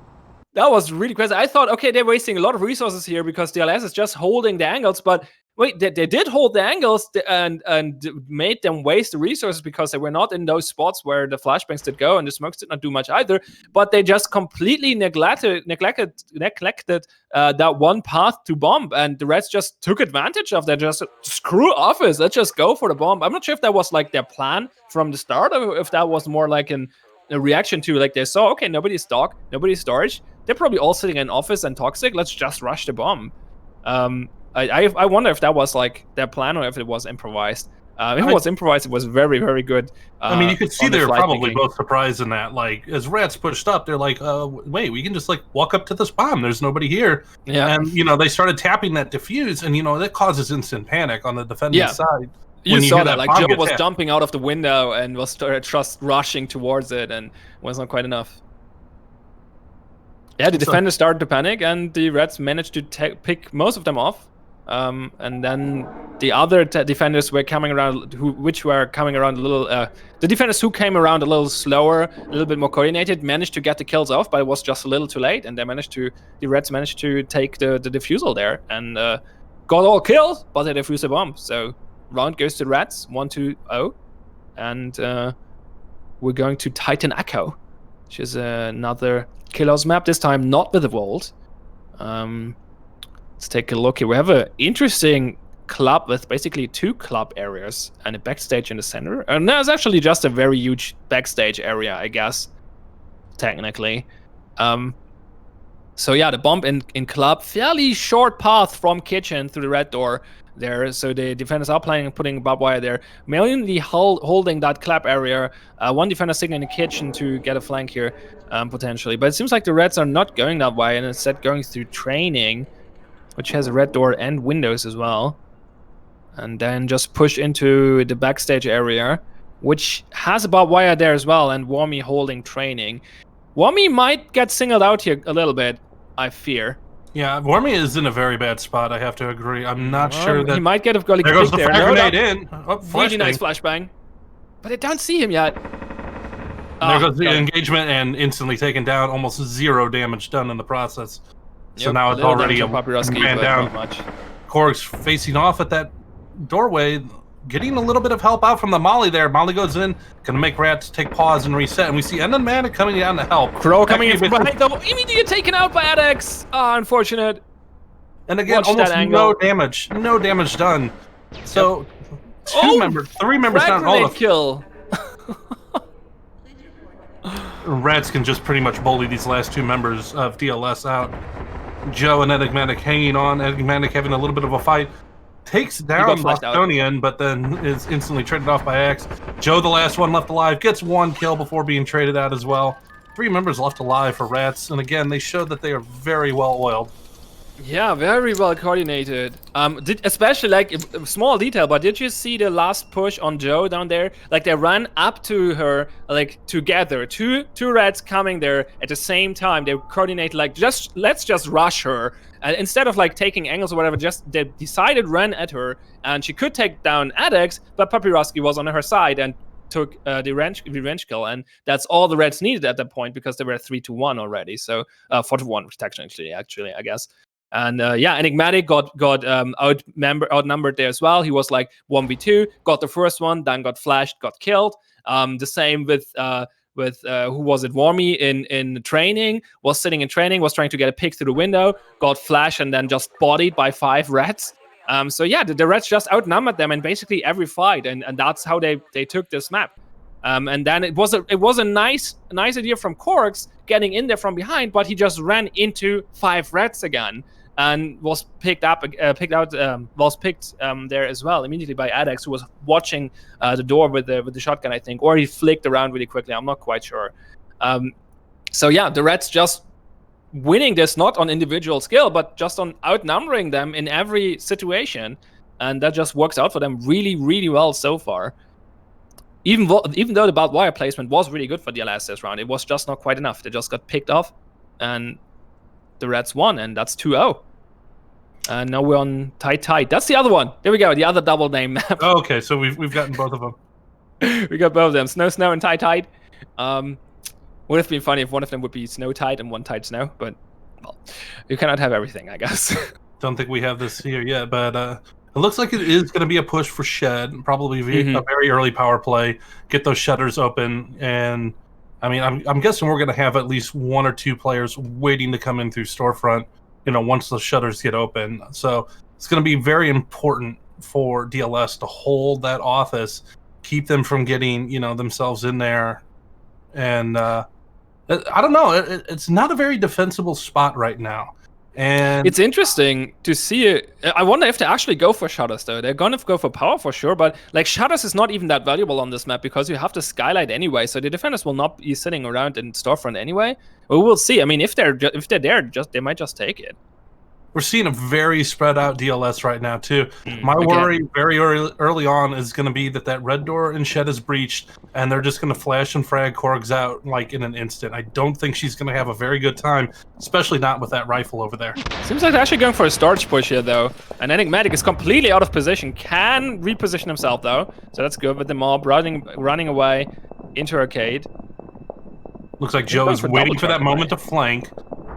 really crazy. I thought, okay, they're wasting a lot of resources here because DLS is just holding the angles, but wait, they did hold the angles and made them waste the resources because they were not in those spots where the flashbangs did go and the smokes did not do much either, but they just completely neglected that one path to bomb, and the Reds just took advantage of that. Just screw office, let's just go for the bomb. I'm not sure if that was like their plan from the start, or if that was more like a reaction to, like, they saw, okay, nobody's dock, nobody's storage, they're probably all sitting in office and Toxic, let's just rush the bomb. I wonder if that was like their plan or if it was improvised. If it was improvised, it was very, very good. I mean, you could see they're probably thinking. both surprised in that. Like, as rats pushed up, they're like, wait, we can just like walk up to this bomb. There's nobody here. Yeah. And, they started tapping that defuse, and, that causes instant panic on the defending side. You saw that, like Joe was jumping out of the window and was just rushing towards it, and was not quite enough. Yeah, the defenders started to panic, and the rats managed to pick most of them off. And then the other defenders were coming around, which were coming around a little. The defenders who came around a little slower, a little bit more coordinated, managed to get the kills off, but it was just a little too late. And the rats managed to take the defusal there and got all kills, but they defused the bomb. So round goes to rats, 1-2-0, and we're going to Titan Echo, which is another Killers map. This time not with the vault. Let's take a look here. We have an interesting club with basically 2 club areas and a backstage in the center. And there's actually just a very huge backstage area, I guess, technically. So yeah, the bomb in club, fairly short path from kitchen to the red door there. So the defenders are planning on putting barbed wire there, mainly holding that club area. One defender sitting in the kitchen to get a flank here, potentially. But it seems like the reds are not going that way, and instead going through training, which has a red door and windows as well. And then just push into the backstage area, which has a barbed wire there as well, and Wormy holding training. Wormy might get singled out here a little bit, I fear. Yeah, Wormy is in a very bad spot, I have to agree. I'm not sure that... He might get a goalie there goes the there. frag grenade in. Oh, really nice flashbang. But I don't see him yet. There goes the engagement, and instantly taken down. Almost 0 damage done in the process. So now it's already a man down. Korg's facing off at that doorway, getting a little bit of help out from the Molly there. Molly goes in, gonna make rats take pause and reset, and we see Endman coming down to help. Crow coming in from behind, though, immediately taken out by Adex. Unfortunate. And again, almost no damage. No damage done. So, 3 members down. All kill. Rats can just pretty much bully these last 2 members of DLS out. Joe and Enigmatic hanging on. Enigmatic having a little bit of a fight. Takes down Bostonian, but then is instantly traded off by X. Joe, the last one left alive, gets 1 kill before being traded out as well. 3 members left alive for Rats, and again, they showed that they are very well oiled. Yeah, very well coordinated. Especially like a small detail, but did you see the last push on Joe down there? Like they ran up to her like together. Two rats coming there at the same time. They coordinate like let's just rush her. And instead of like taking angles or whatever, they decided run at her, and she could take down Adex, but Papyrosky was on her side and took the revenge kill, and that's all the reds needed at that point because they were 3-1 already. So 4-1 technically, actually, I guess. And yeah, Enigmatic got outnumbered there as well. He was like 1v2, got the first one, then got flashed, got killed. The same with who was it? Wormy in training, was sitting in training, was trying to get a pick through the window, got flashed, and then just bodied by 5 rats. So yeah, the rats just outnumbered them in basically every fight, and that's how they took this map. And then it was a nice idea from Korgs getting in there from behind, but he just ran into 5 rats again. And was picked out there as well immediately by Adex, who was watching the door with the shotgun, I think, or he flicked around really quickly. I'm not quite sure. So yeah, the Reds just winning this not on individual skill, but just on outnumbering them in every situation, and that just works out for them really, really well so far. Even though the barbed wire placement was really good for the last this round, it was just not quite enough. They just got picked off, and the Reds won, and that's 2-0. And now we're on Tight. That's the other one. There we go, the other double name map. Oh, okay, so we've gotten both of them. We got both of them, Snow, and Tight. Would have been funny if one of them would be Snow Tight and one Tight Snow, but well, you cannot have everything, I guess. Don't think we have this here yet, but it looks like it is going to be a push for Shed, probably a very early power play, get those shutters open, and I mean, I'm guessing we're going to have at least 1 or 2 players waiting to come in through storefront, once the shutters get open. So it's going to be very important for DLS to hold that office, keep them from getting, themselves in there. And I don't know, it's not a very defensible spot right now. And it's interesting to see it. I wonder if they actually go for shutters though. They're gonna go for power for sure, but like shutters is not even that valuable on this map because you have the skylight anyway. So the defenders will not be sitting around in storefront anyway. But we'll see. I mean, if they're there, they might just take it. We're seeing a very spread out DLS right now too. My worry very early on is going to be that red door in shed is breached, and they're just going to flash and frag Korgs out like in an instant. I don't think she's going to have a very good time, especially not with that rifle over there. Seems like they're actually going for a storage push here though. And Enigmatic is completely out of position. Can reposition himself though, so that's good. With the mob running away into arcade. Looks like Joe is waiting for that moment to flank.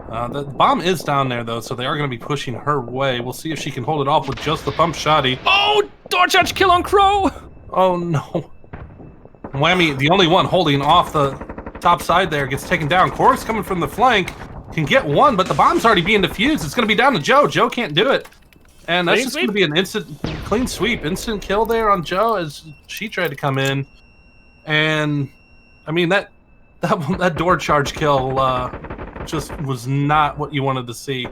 The bomb is down there, though, so they are going to be pushing her way. We'll see if she can hold it off with just the pump shotty. Oh, door charge kill on Crow! Oh, no. Whammy, the only one holding off the top side there, gets taken down. Korg's coming from the flank, can get one, but the bomb's already being defused. It's going to be down to Joe. Joe can't do it. And that's just going to be an instant clean sweep. Instant kill there on Joe as she tried to come in. And, I mean, that door charge kill... just was not what you wanted to see.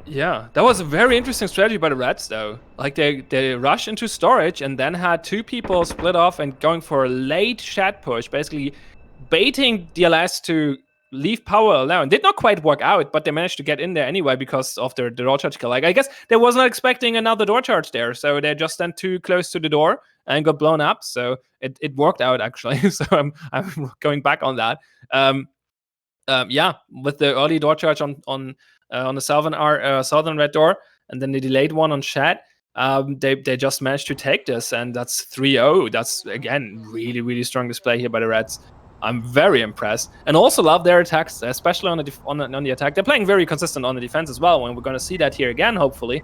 Yeah, that was a very interesting strategy by the Reds, though. Like they rushed into storage and then had two people split off and going for a late shed push, basically baiting DLS to leave power alone. Did not quite work out, but they managed to get in there anyway because of the door charge kill. Like I guess they was not expecting another door charge there, so they just stand too close to the door and got blown up. So it worked out actually. So I'm going back on that. Yeah, with the early door charge on the southern red door, and then the delayed one on shed, they just managed to take this, and that's 3-0. That's again really strong display here by the Reds. I'm very impressed, and also love their attacks, especially on the attack. They're playing very consistent on the defense as well, and we're going to see that here again, hopefully.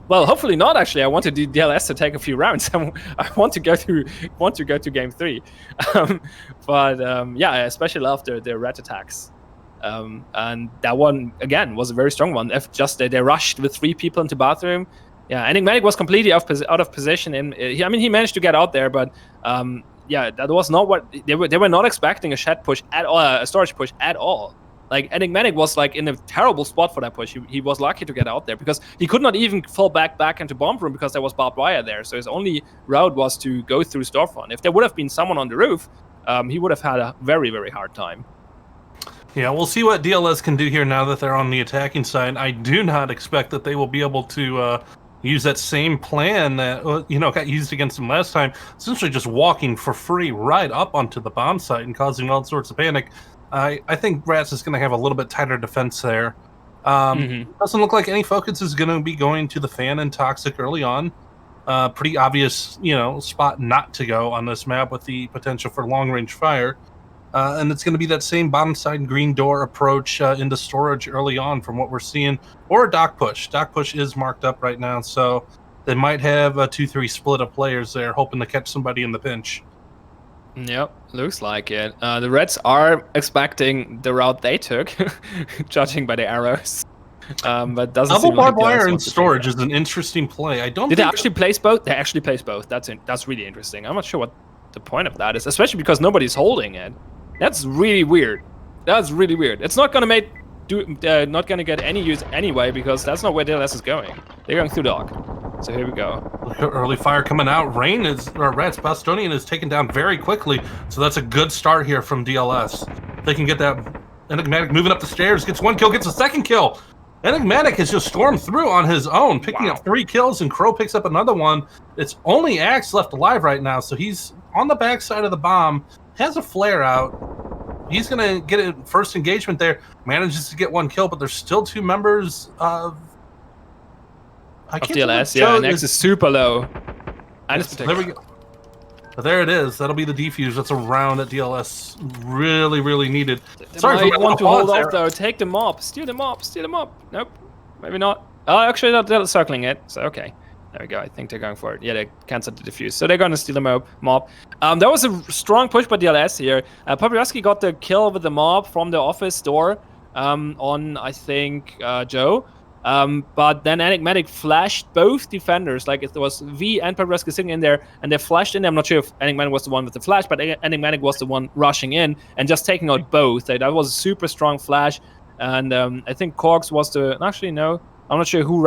Well, hopefully not. Actually, I wanted DLS to take a few rounds. I want to go to game 3, yeah, I especially love the red attacks. And that one again was a very strong one. If just they rushed with 3 people into bathroom. Yeah, Enigmatic was completely out of position. I mean, he managed to get out there, but yeah, that was not what they were not expecting a shed push at all, a storage push at all. Like Enigmatic was like in a terrible spot for that push. He was lucky to get out there because he could not even fall back into bomb room because there was barbed wire there. So his only route was to go through storefront. If there would have been someone on the roof, he would have had a very hard time. Yeah, we'll see what DLS can do here now that they're on the attacking side. I do not expect that they will be able to use that same plan that got used against them last time. Essentially just walking for free right up onto the bomb site and causing all sorts of panic. I think Rats is going to have a little bit tighter defense there. Doesn't look like any focus is going to be going to the fan and Toxic early on. Pretty obvious, spot not to go on this map with the potential for long-range fire. And it's going to be that same bottom side green door approach into storage early on from what we're seeing. Or a dock push. Dock push is marked up right now, so they might have a 2-3 split of players there hoping to catch somebody in the pinch. Yep, looks like it. The Reds are expecting the route they took, judging by the arrows. But doesn't double seem barbed like wire in storage is an interesting play. Did they actually place both? They actually placed both. That's really interesting. I'm not sure what the point of that is, especially because nobody's holding it. That's really weird. That's really weird. It's not gonna not gonna get any use anyway because that's not where DLS is going. They're going through dock. So here we go. Early fire coming out. Rats Bostonian is taken down very quickly. So that's a good start here from DLS. They can get that Enigmatic moving up the stairs, gets 1 kill, gets a 2nd kill. Enigmatic has just stormed through on his own, picking up 3 kills, and Crow picks up another one. It's only Axe left alive right now, so he's on the backside of the bomb, has a flare out. He's going to get a first engagement there, manages to get 1 kill, but there's still 2 members of DLS, yeah, and X is super low. Yes, there we go. But there it is. That'll be the defuse. That's a round that DLS really needed. Sorry for want to hold off though. Take the mob. Steal the mob. Steal the mob. Nope. Maybe not. Oh, actually, they're circling it. So okay. There we go. I think they're going for it. Yeah, they canceled the defuse. So they're going to steal the mob. That was a strong push by DLS here. Poprowski got the kill with the mob from the office door on, I think, Joe. But then Enigmatic flashed both defenders, like it was V and Poprowski sitting in there, and they flashed in there. I'm not sure if Enigmatic was the one with the flash, but Enigmatic was the one rushing in and just taking out both. That was a super strong flash. And I think Corks was actually, no, I'm not sure who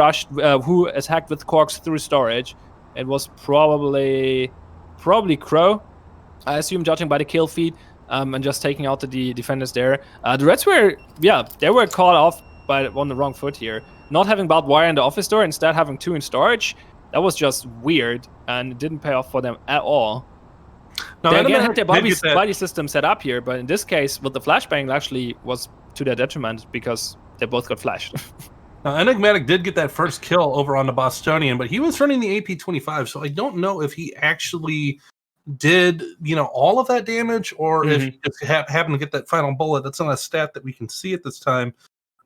attacked with Corks through storage. It was probably Crow, I assume, judging by the kill feed, and just taking out the defenders there. The Reds were, they were caught off on the wrong foot here. Not having barbed wire in the office door, instead having 2 in storage, that was just weird, and it didn't pay off for them at all. No, they again had their body system set up here, but in this case, with the flashbang, actually was to their detriment because they both got flashed. Now, Enigmatic did get that first kill over on the Bostonian, but he was running the AP-25, so I don't know if he actually did, all of that damage, or if he happened to get that final bullet. That's not a stat that we can see at this time.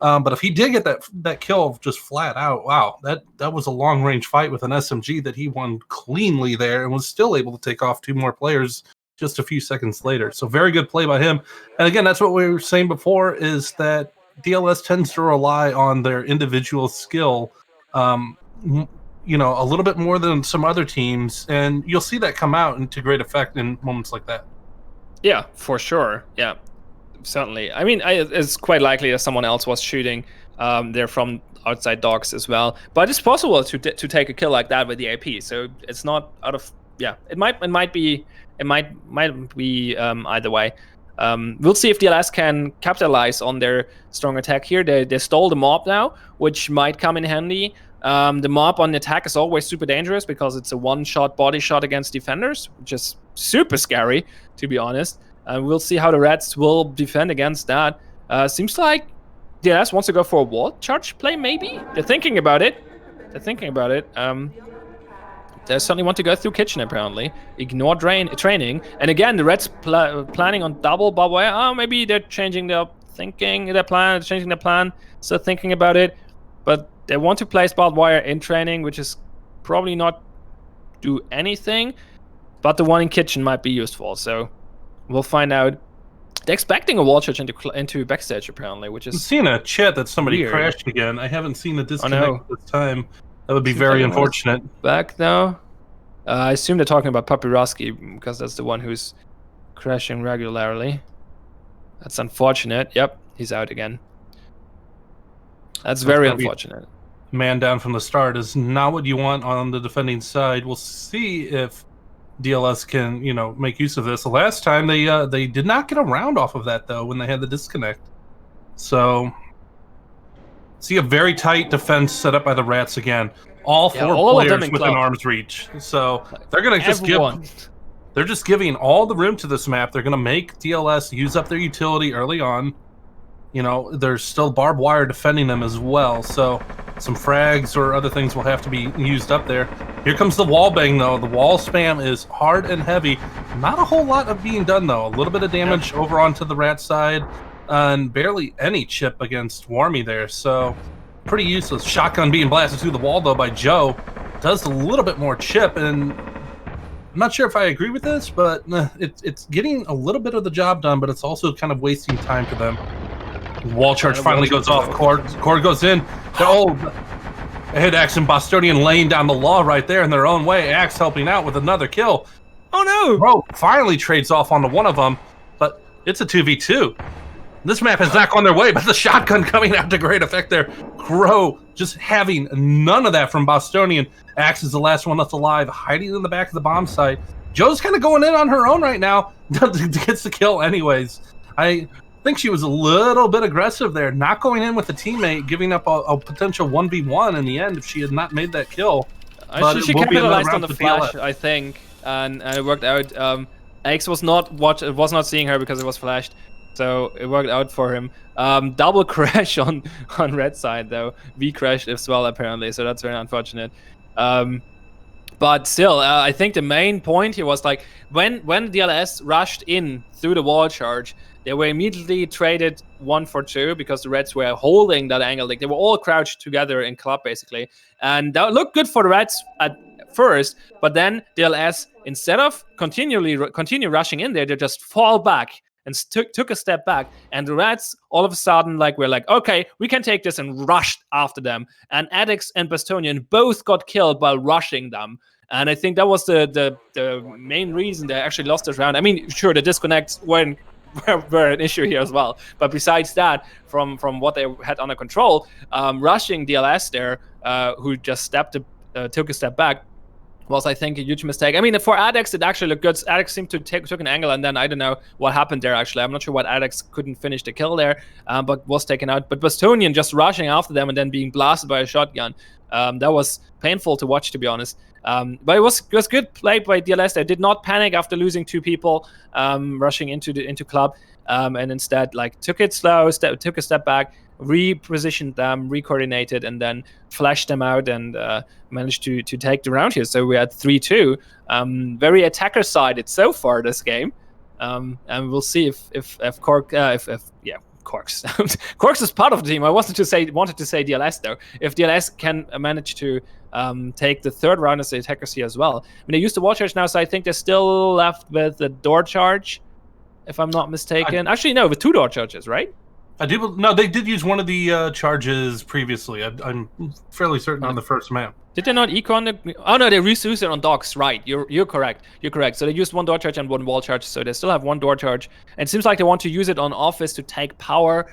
But if he did get that kill just flat out, wow, that was a long-range fight with an SMG that he won cleanly there and was still able to take off 2 more players just a few seconds later. So very good play by him. And again, that's what we were saying before, is that DLS tends to rely on their individual skill, a little bit more than some other teams, and you'll see that come out into great effect in moments like that. Yeah, for sure. Yeah, certainly. I mean, it's quite likely that someone else was shooting there from outside docks as well, but it's possible to take a kill like that with the AP. So it's not out of it might be either way. We'll see if DLS can capitalize on their strong attack here. They stole the mob now, which might come in handy. The mob on attack is always super dangerous because it's a one-shot body shot against defenders, which is super scary, to be honest. We'll see how the Reds will defend against that. Seems like DLS wants to go for a wall charge play, maybe? They're thinking about it. They certainly want to go through kitchen, apparently. Ignore training. And again, the Reds planning on double barbed wire. Oh, maybe they're changing their plan. Still thinking about it. But they want to place barbed wire in training, which is probably not do anything. But the one in kitchen might be useful. So we'll find out. They're expecting a wall charge into backstage, apparently, which is I'm seeing a chat that somebody weird. Crashed again. I haven't seen the disconnect this time. That would be very unfortunate. Back now. I assume they're talking about Papyrowski because that's the one who's crashing regularly. That's unfortunate. Yep, he's out again. That's very unfortunate. Man down from the start is not what you want on the defending side. We'll see if DLS can, make use of this. The last time they did not get a round off of that though when they had the disconnect. So see a very tight defense set up by the Rats again. All 4 players within arm's reach. So they're gonna they're just giving all the room to this map. They're gonna make DLS use up their utility early on. There's still barbed wire defending them as well. So some frags or other things will have to be used up there. Here comes the wall bang though. The wall spam is hard and heavy. Not a whole lot of being done though. A little bit of damage over onto the Rat side, and barely any chip against Warmy there. So pretty useless. Shotgun being blasted through the wall though by Joe does a little bit more chip, and I'm not sure if I agree with this, but it's getting a little bit of the job done, but it's also kind of wasting time for them. Wall charge finally goes off. Cord goes in. Hit Axe and Bostonian laying down the law right there in their own way. Axe helping out with another kill. Oh no! Bro finally trades off onto one of them, but it's a 2v2. This map has not gone their way, but the shotgun coming out to great effect there. Crow just having none of that from Bostonian. Axe is the last one left alive, hiding in the back of the bomb site. Joe's kind of going in on her own right now. Gets the kill anyways. I think she was a little bit aggressive there, not going in with a teammate, giving up a potential 1v1 in the end if she had not made that kill. She capitalized on the flash, I think, and it worked out. Axe was not seeing her because it was flashed. So it worked out for him. Double crash on red side though. V crashed as well apparently, so that's very unfortunate. But still, I think the main point here was like when DLS rushed in through the wall charge, they were immediately traded 1 for 2 because the Reds were holding that angle. Like they were all crouched together in club basically, and that looked good for the Reds at first. But then DLS, instead of continue rushing in there, they just fall back and took a step back, and the Rats all of a sudden were like, okay, we can take this, and rushed after them. And Addix and Bostonian both got killed while rushing them. And I think that was the main reason they actually lost this round. I mean, sure, the disconnects weren't were an issue here as well. But besides that, from what they had under control, rushing DLS there, who just took a step back, was, I think, a huge mistake. I mean, for Adex, it actually looked good. Adex seemed to took an angle, and then I don't know what happened there, actually. I'm not sure what Adex couldn't finish the kill there, but was taken out. But Bostonian just rushing after them and then being blasted by a shotgun. That was painful to watch, to be honest. But it was good play by DLS. They did not panic after losing 2 people, rushing into club, and instead took it slow, took a step back, repositioned them, recoordinated, and then flashed them out and managed to take the round here. So we had 3-2. Very attacker-sided so far this game, and we'll see if Corks. Corks is part of the team. I wanted to say DLS though. If DLS can manage to take the 3rd round as the attackers here as well. I mean, they used the wall charge now, so I think they're still left with the door charge, if I'm not mistaken. Actually, no, with 2 door charges, right? No, they did use one of the charges previously. I'm fairly certain on the first map. Did they not econ the... Oh no, they reused it on docks, right. You're correct. You're correct. So they used 1 door charge and 1 wall charge, so they still have 1 door charge. And it seems like they want to use it on office to take power,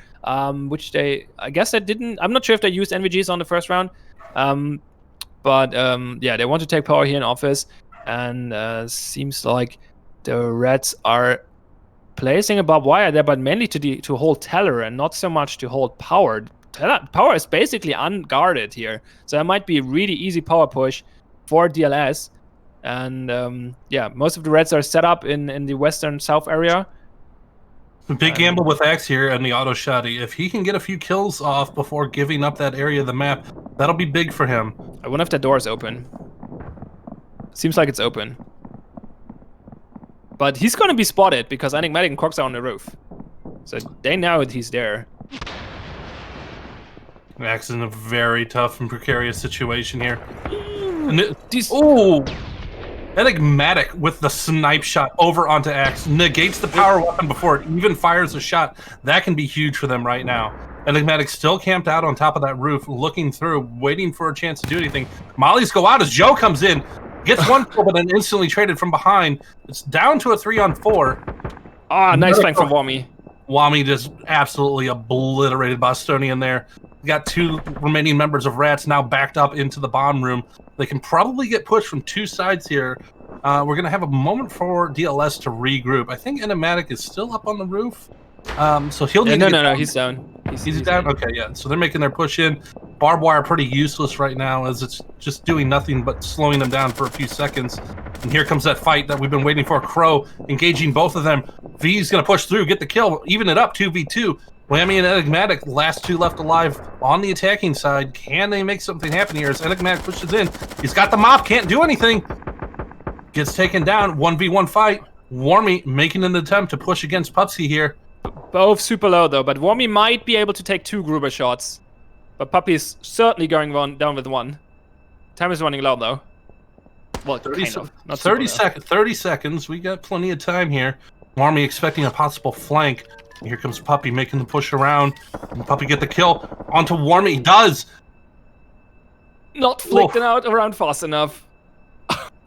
which they... I guess they didn't... I'm not sure if they used NVGs on the first round. But yeah, they want to take power here in office. And seems like the Reds are placing a barbed wire there, but mainly to hold Teller and not so much to hold power. Power is basically unguarded here, so that might be a really easy power push for DLS. And yeah, most of the Reds are set up in the western south area. Big gamble with Axe here and the auto shotty. If he can get a few kills off before giving up that area of the map, that'll be big for him. I wonder if that door is open. Seems like it's open. But he's going to be spotted because Enigmatic and Corks are on the roof. So they know that he's there. Axe is in a very tough and precarious situation here. Oh! Enigmatic with the snipe shot over onto Axe. Negates the power weapon before it even fires a shot. That can be huge for them right now. Enigmatic still camped out on top of that roof, looking through, waiting for a chance to do anything. Mollies go out as Joe comes in. Gets 1 kill, but then instantly traded from behind. It's down to a 3-on-4. Ah, nice flank from Wami. Wami just absolutely obliterated Bostonian there. We got 2 remaining members of Rats now backed up into the bomb room. They can probably get pushed from 2 sides here. We're going to have a moment for DLS to regroup. I think Enigmatic is still up on the roof. So he'll need No, he's down. He's down? Okay, yeah. So they're making their push in. Barbed wire pretty useless right now as it's just doing nothing but slowing them down for a few seconds. And here comes that fight that we've been waiting for. Crow engaging both of them. V's going to push through, get the kill, even it up 2v2. Whammy and Enigmatic, the last 2 left alive on the attacking side. Can they make something happen here as Enigmatic pushes in? He's got the mop, can't do anything. Gets taken down, 1v1 fight. Warmy making an attempt to push against Pupsy here. Both super low though, but Warmy might be able to take 2 Gruber shots. But Puppy's certainly going down with 1. Time is running low though. Well, 30 seconds. We got plenty of time here. Warmy expecting a possible flank. And here comes Puppy making the push around. And Puppy get the kill onto Warmy. He does. Not flicked it out around fast enough.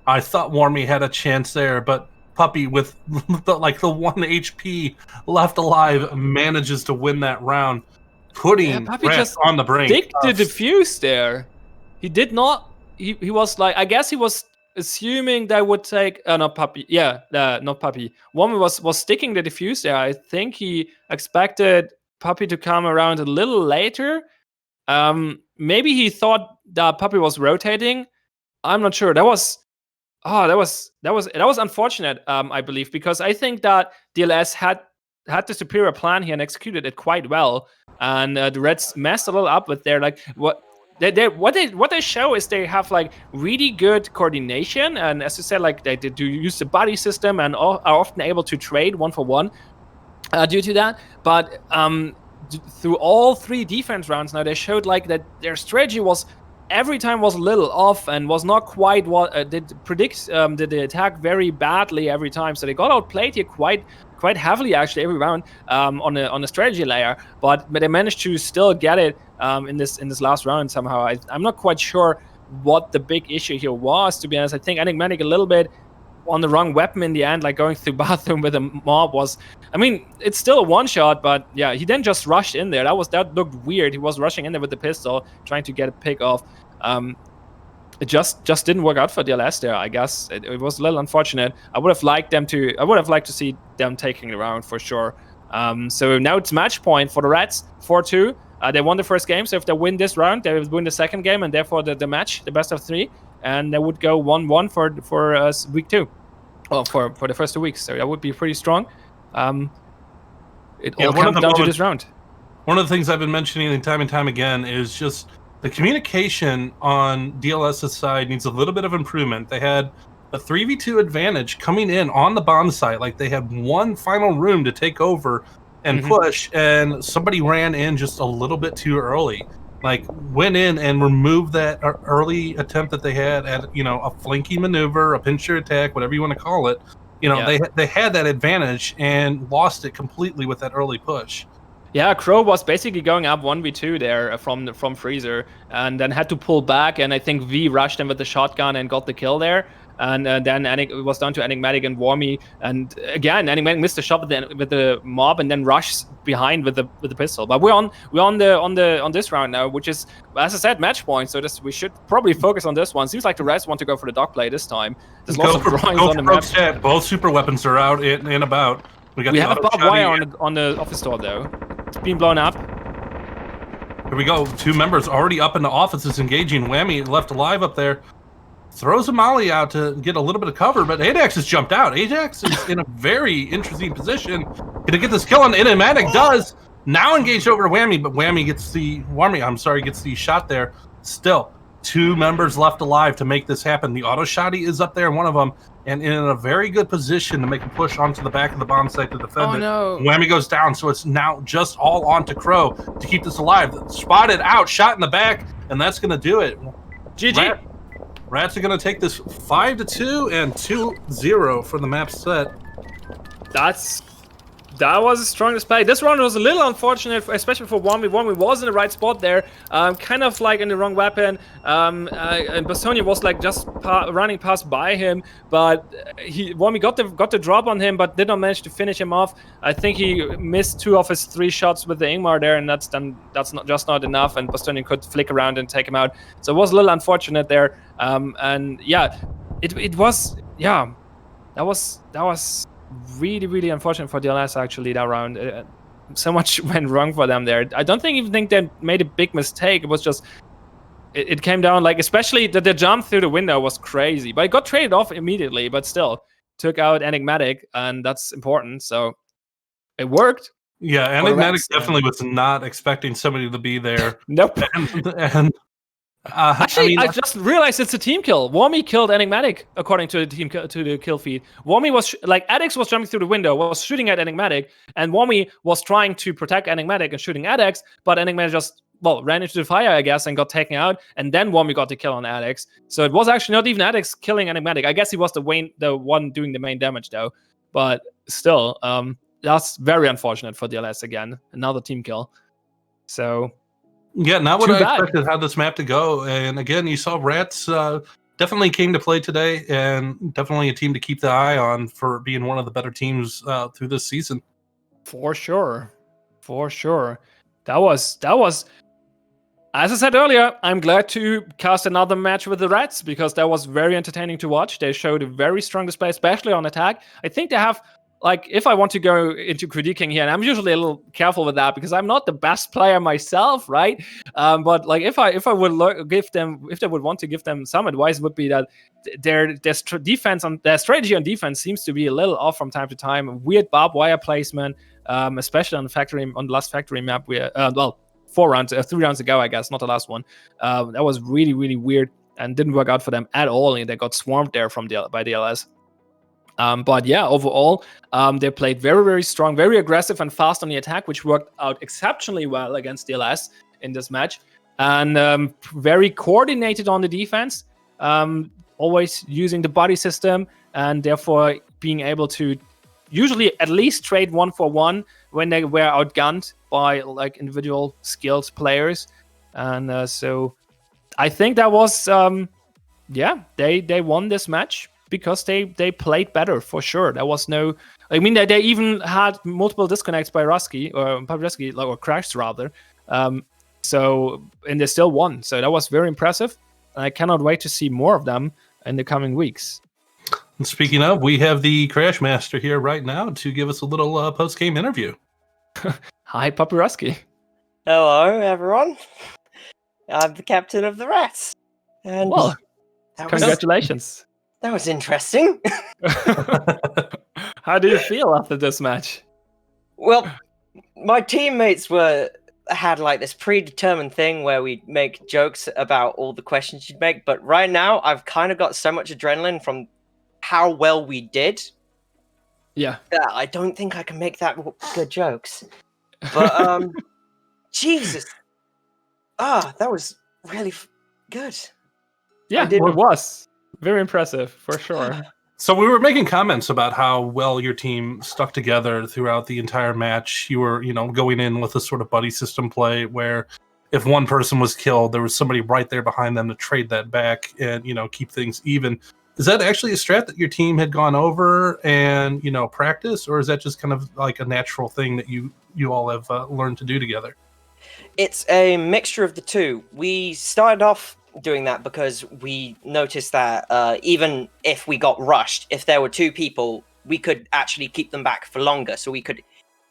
I thought Warmy had a chance there, but Puppy with the 1 HP left alive manages to win that round, putting Puppy just on the brink. Stick the defuse there. He did not. He was like, I guess he was assuming they would take not Puppy. Yeah, not Puppy. Warmy was sticking the defuse there. I think he expected Puppy to come around a little later. Maybe he thought that Puppy was rotating. I'm not sure. That was unfortunate, I believe, because I think that DLS had the superior plan here and executed it quite well, and the Reds messed a little up with their what they show is they have really good coordination, and as you said, they do use the body system and are often able to trade 1-for-1 due to that. But through all 3 defense rounds now, they showed that their strategy was every time was a little off and was not quite what did the attack very badly every time. So they got outplayed here quite heavily actually every round on a strategy layer, but they managed to still get it in this last round somehow. I'm not quite sure what the big issue here was, to be honest. I think Enigmatic a little bit on the wrong weapon in the end, like going through bathroom with a mob was, I mean, it's still a one-shot, but yeah, he then just rushed in there. That looked weird. He was rushing in there with the pistol, trying to get a pick off. It just didn't work out for DLS there, I guess. It was a little unfortunate. I would have liked to see them taking the round for sure. So now it's match point for the Reds, 4-2. They won the first game, so if they win this round, they will win the second game, and therefore the match, the best of 3, and they would go 1-1 for week 2, or for the first 2 weeks. So that would be pretty strong. It all comes down to this round. One of the things I've been mentioning time and time again is just the communication on DLS's side needs a little bit of improvement. They had a 3v2 advantage coming in on the bomb site. Like, they had one final room to take over and push, and somebody ran in just a little bit too early. Like, went in and removed that early attempt that they had at, you know, a flanking maneuver, a pincher attack, whatever you want to call it. You know, they had that advantage and lost it completely with that early push. Yeah, Crow was basically going up 1v2 there from Freezer, and then had to pull back, and I think V rushed him with the shotgun and got the kill there. And then it was down to Enigmatic and Wormy, and again Enigmatic missed a shot with the mob, and then rushed behind with the pistol. But we're on this round now, which is, as I said, match point. So we should probably focus on this one. Seems like the Reds want to go for the DarkLight this time. There's lots of drawings on the map. Both super weapons are out and about. We have a barbed wire on the office door though. It's being blown up. Here we go. 2 members already up in the offices engaging. Whammy left alive up there. Throws a molly out to get a little bit of cover, but Ajax has jumped out. Ajax is in a very interesting position to get this kill on. Enigmatic does now engage over to Whammy, but Whammy gets the shot there. Still, 2 members left alive to make this happen. The auto shotty is up there, one of them, and in a very good position to make a push onto the back of the bomb site to defend it. No. Whammy goes down, so it's now just all on to Crow to keep this alive. Spotted out, shot in the back, and that's going to do it. GG. Rats are going to take this 5-2 and 2-0 for the map set. That was a strong display. This round was a little unfortunate, especially for Wormy. Wormy was in the right spot there, kind of like in the wrong weapon. And Bastonia was like just running past by him, but Wormy got the drop on him, but did not manage to finish him off. I think he missed 2 of his 3 shots with the Ingmar there, and that's not enough. And Bastonia could flick around and take him out. So it was a little unfortunate there. And yeah, that was really unfortunate for DLS actually that round. So much went wrong for them there. I don't even think they made a big mistake. It was just it came down, like, especially the jump through the window was crazy, but it got traded off immediately, but still took out Enigmatic, and that's important, so it worked. Yeah, Enigmatic definitely was not expecting somebody to be there. Nope. And Actually, I just realized it's a team kill. Wormy killed Enigmatic according to the kill feed. Wormy was Adex was jumping through the window, was shooting at Enigmatic, and Wormy was trying to protect Enigmatic and shooting Adex, but Enigmatic just ran into the fire, I guess, and got taken out, and then Wormy got the kill on Adex. So it was actually not even Adex killing Enigmatic. I guess he was the one doing the main damage though. But still, that's very unfortunate for DLS again. Another team kill. So yeah, not what I expected how this map to go. And again, you saw Rats definitely came to play today, and definitely a team to keep the eye on for being one of the better teams through this season. For sure. That was, as I said earlier, I'm glad to cast another match with the Rats, because that was very entertaining to watch. They showed a very strong display, especially on attack. I think they have, if I want to go into critiquing here, and I'm usually a little careful with that because I'm not the best player myself, right? But if I would if they would want to give them some advice, would be that their strategy on defense seems to be a little off from time to time. Weird barbed wire placement, especially on the last factory map. 3 rounds ago, I guess, not the last one. That was really weird and didn't work out for them at all, and they got swarmed there by DLS. But yeah, overall, they played very strong, very aggressive and fast on the attack, which worked out exceptionally well against DLS in this match. And very coordinated on the defense, always using the body system, and therefore being able to usually at least trade 1-for-1 when they were outgunned by individual skilled players. And so I think that was, they won this match. because they played better for sure. There was no, I mean, they even had multiple disconnects by Rusky or crashed rather. So and they still won. So that was very impressive. And I cannot wait to see more of them in the coming weeks. And speaking of, we have the Crash Master here right now to give us a little post-game interview. Hi, Puppy Rusky. Hello, everyone. I'm the captain of the Rats. And well, congratulations. That was interesting. How do you feel after this match? Well, my teammates had like this predetermined thing where we make jokes about all the questions you'd make, but right now I've kind of got so much adrenaline from how well we did. Yeah. I don't think I can make that good jokes. But Jesus. That was really good. Yeah, it was. Very impressive, for sure. So we were making comments about how well your team stuck together throughout the entire match. You were, going in with a sort of buddy system play where if one person was killed, there was somebody right there behind them to trade that back and, keep things even. Is that actually a strat that your team had gone over and, practice, or is that just kind of like a natural thing that you all have learned to do together? It's a mixture of the two. We started off doing that because we noticed that even if we got rushed, if there were two people, we could actually keep them back for longer. So we could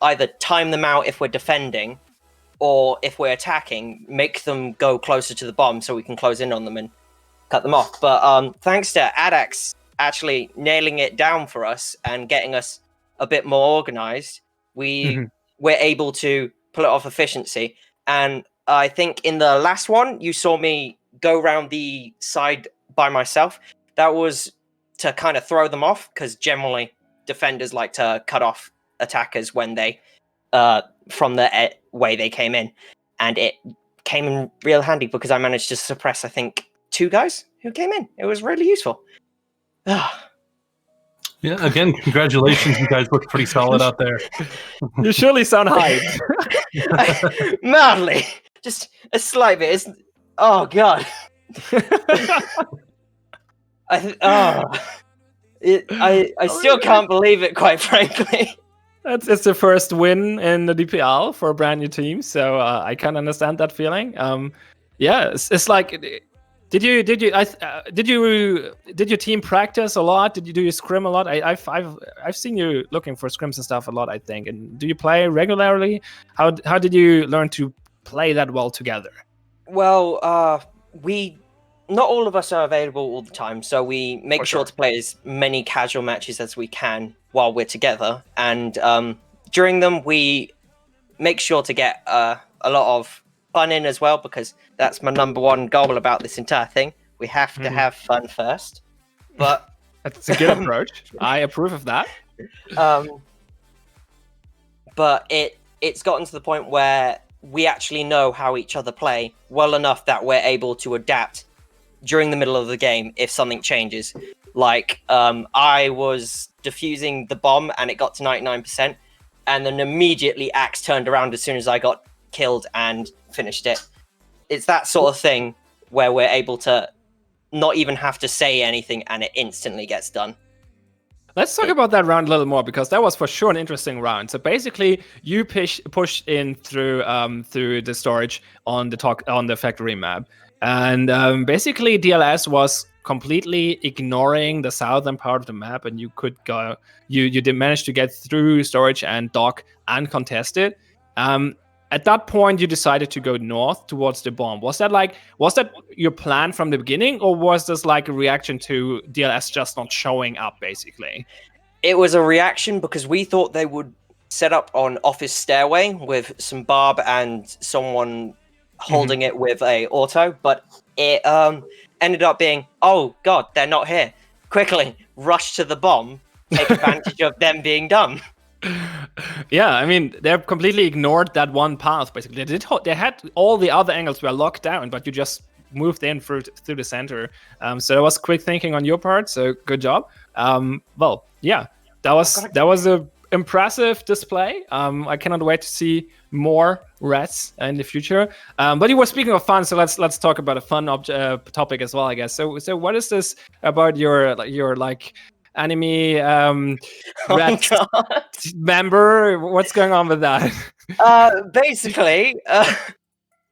either time them out if we're defending, or if we're attacking, make them go closer to the bomb so we can close in on them and cut them off. But thanks to Adax actually nailing it down for us and getting us a bit more organized, we're able to pull it off efficiency. And I think in the last one, you saw me go around the side by myself. That was to kind of throw them off, because generally defenders like to cut off attackers when they from the way they came in, and it came in real handy because I managed to suppress, I think, 2 guys who came in. It was really useful. Yeah, again, congratulations. You guys look pretty solid out there. You surely sound hyped. Mildly. Just a slight bit. Oh, God. I still can't believe it, quite frankly. It's the first win in the DPL for a brand new team, so I can understand that feeling. Yeah, it's like, did your team practice a lot? Did you do your scrim a lot? I've seen you looking for scrims and stuff a lot, I think. And do you play regularly? How did you learn to play that well together? Well, not all of us are available all the time, so we make sure to play as many casual matches as we can while we're together. And during them, we make sure to get a lot of fun in as well, because that's my number one goal about this entire thing. We have to have fun first. But that's a good approach. I approve of that. But it's gotten to the point where we actually know how each other play well enough that we're able to adapt during the middle of the game if something changes. Like, I was defusing the bomb and it got to 99%, and then immediately Axe turned around as soon as I got killed and finished it. It's that sort of thing where we're able to not even have to say anything and it instantly gets done. Let's talk about that round a little more, because that was for sure an interesting round. So basically, you pushed in through the storage on the factory map, and basically DLS was completely ignoring the southern part of the map, and you could go. You did manage to get through storage and dock and contest it. At that point, you decided to go north towards the bomb. Was that your plan from the beginning, or was this like a reaction to DLS just not showing up, basically? It was a reaction because we thought they would set up on office stairway with some barb and someone holding it with a auto, but it ended up being, oh God, they're not here. Quickly, rush to the bomb, take advantage of them being dumb. Yeah, I mean, they've completely ignored that one path, basically. They had all the other angles were locked down, but you just moved in through the center. So that was quick thinking on your part, so good job. Well, yeah, that was impressive display. I cannot wait to see more rats in the future. But you were speaking of fun, so let's talk about a fun topic as well, I guess. So what is this about your like anime rat member? What's going on with that? Basically,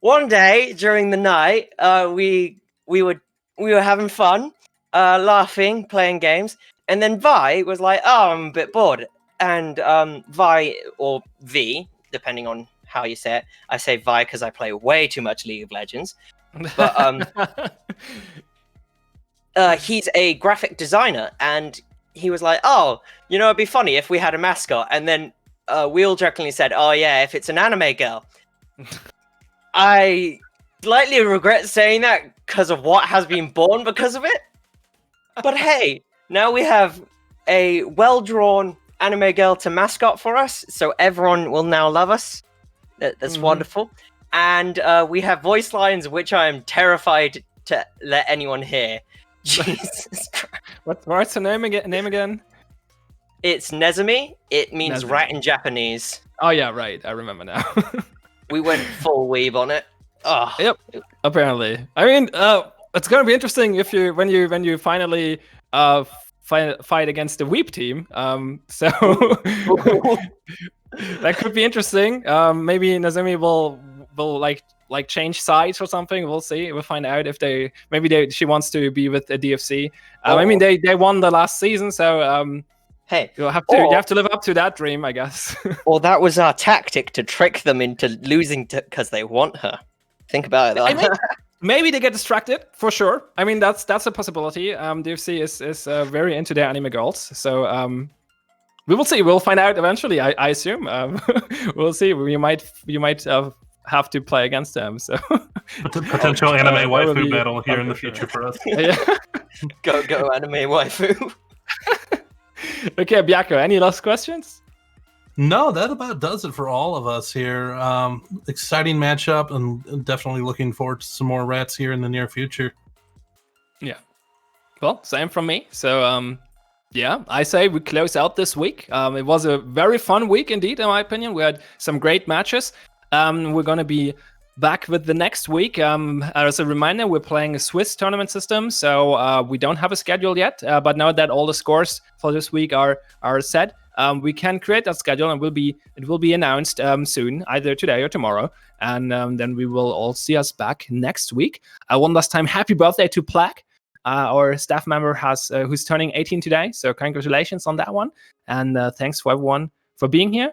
one day during the night, we were having fun, laughing, playing games, and then Vi was like, "Oh, I'm a bit bored," and Vi or V, depending on how you say it. I say Vi because I play way too much League of Legends, but he's a graphic designer, and he was like, "Oh, you know, it'd be funny if we had a mascot," and then we all jokingly said, "Oh yeah, if it's an anime girl." I slightly regret saying that because of what has been born because of it. But hey, now we have a well-drawn anime girl to mascot for us, so everyone will now love us. That's wonderful. And we have voice lines which I am terrified to let anyone hear. Jesus Christ. What's the name again? It's Nezumi. It means Nezumi. rat in Japanese. Oh yeah, right. I remember now. We went full weeb on it. Oh. Yep. Apparently, I mean, it's gonna be interesting if when you finally fight against the Weep team. So that could be interesting. Maybe Nezumi will like change sides or something. We'll see. We'll find out if she wants to be with the DFC. I mean, they won the last season, so hey, you have to live up to that dream, I guess. Or that was our tactic to trick them into losing because they want her. Think about it. I mean, maybe they get distracted for sure. I mean, that's a possibility. DFC is very into their anime girls, so we will see. We'll find out eventually. I assume. We'll see. You might have to play against them. So potential anime waifu battle here in the future for us. Yeah. go anime waifu. Okay, Byakko, any last questions? No, that about does it for all of us here. Exciting matchup, and definitely looking forward to some more rats here in the near future. Yeah. Well, same from me. So, yeah, I say we close out this week. It was a very fun week indeed, in my opinion. We had some great matches. We're going to be back with the next week. As a reminder, we're playing a Swiss tournament system, so we don't have a schedule yet. But now that all the scores for this week are set, we can create that schedule, and it will be announced soon, either today or tomorrow. And then we will all see us back next week. One last time, happy birthday to Plaque, our staff member who's turning 18 today. So congratulations on that one, and thanks for everyone for being here.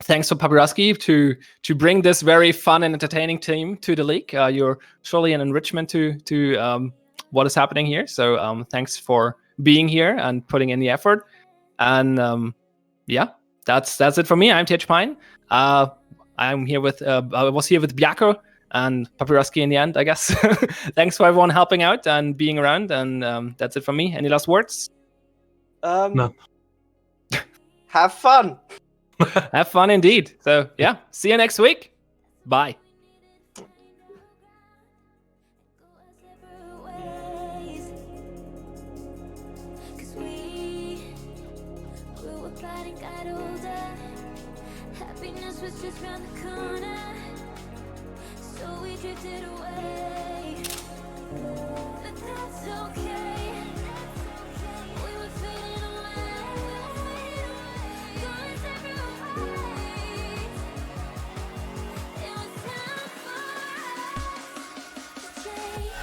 Thanks for Papiroski to bring this very fun and entertaining team to the league. You're surely an enrichment to what is happening here. So thanks for being here and putting in the effort. And yeah, that's it for me. I'm TH Pine. I'm here with I was here with Byakko and Papiroski in the end, I guess. Thanks for everyone helping out and being around. And that's it from me. Any last words? No. Have fun. Have fun indeed. So yeah, see you next week. Bye. Just round the corner, so we drifted away. But that's okay. We were fading away, going separate ways. It was time for us to change.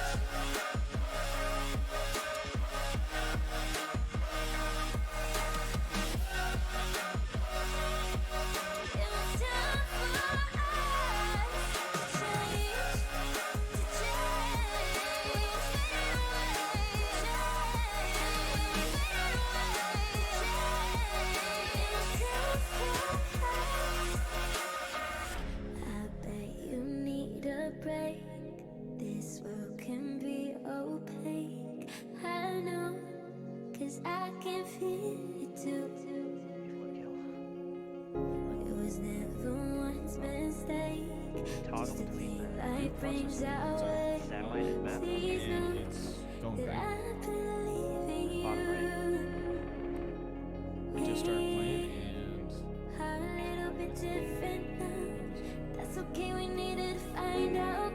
Break. This world can be opaque. I know, 'cause I can feel it too. It was never once mistake. Just a daylight brings our way. Please know that I believe in you. We just started playing. it's okay, we needed to find out.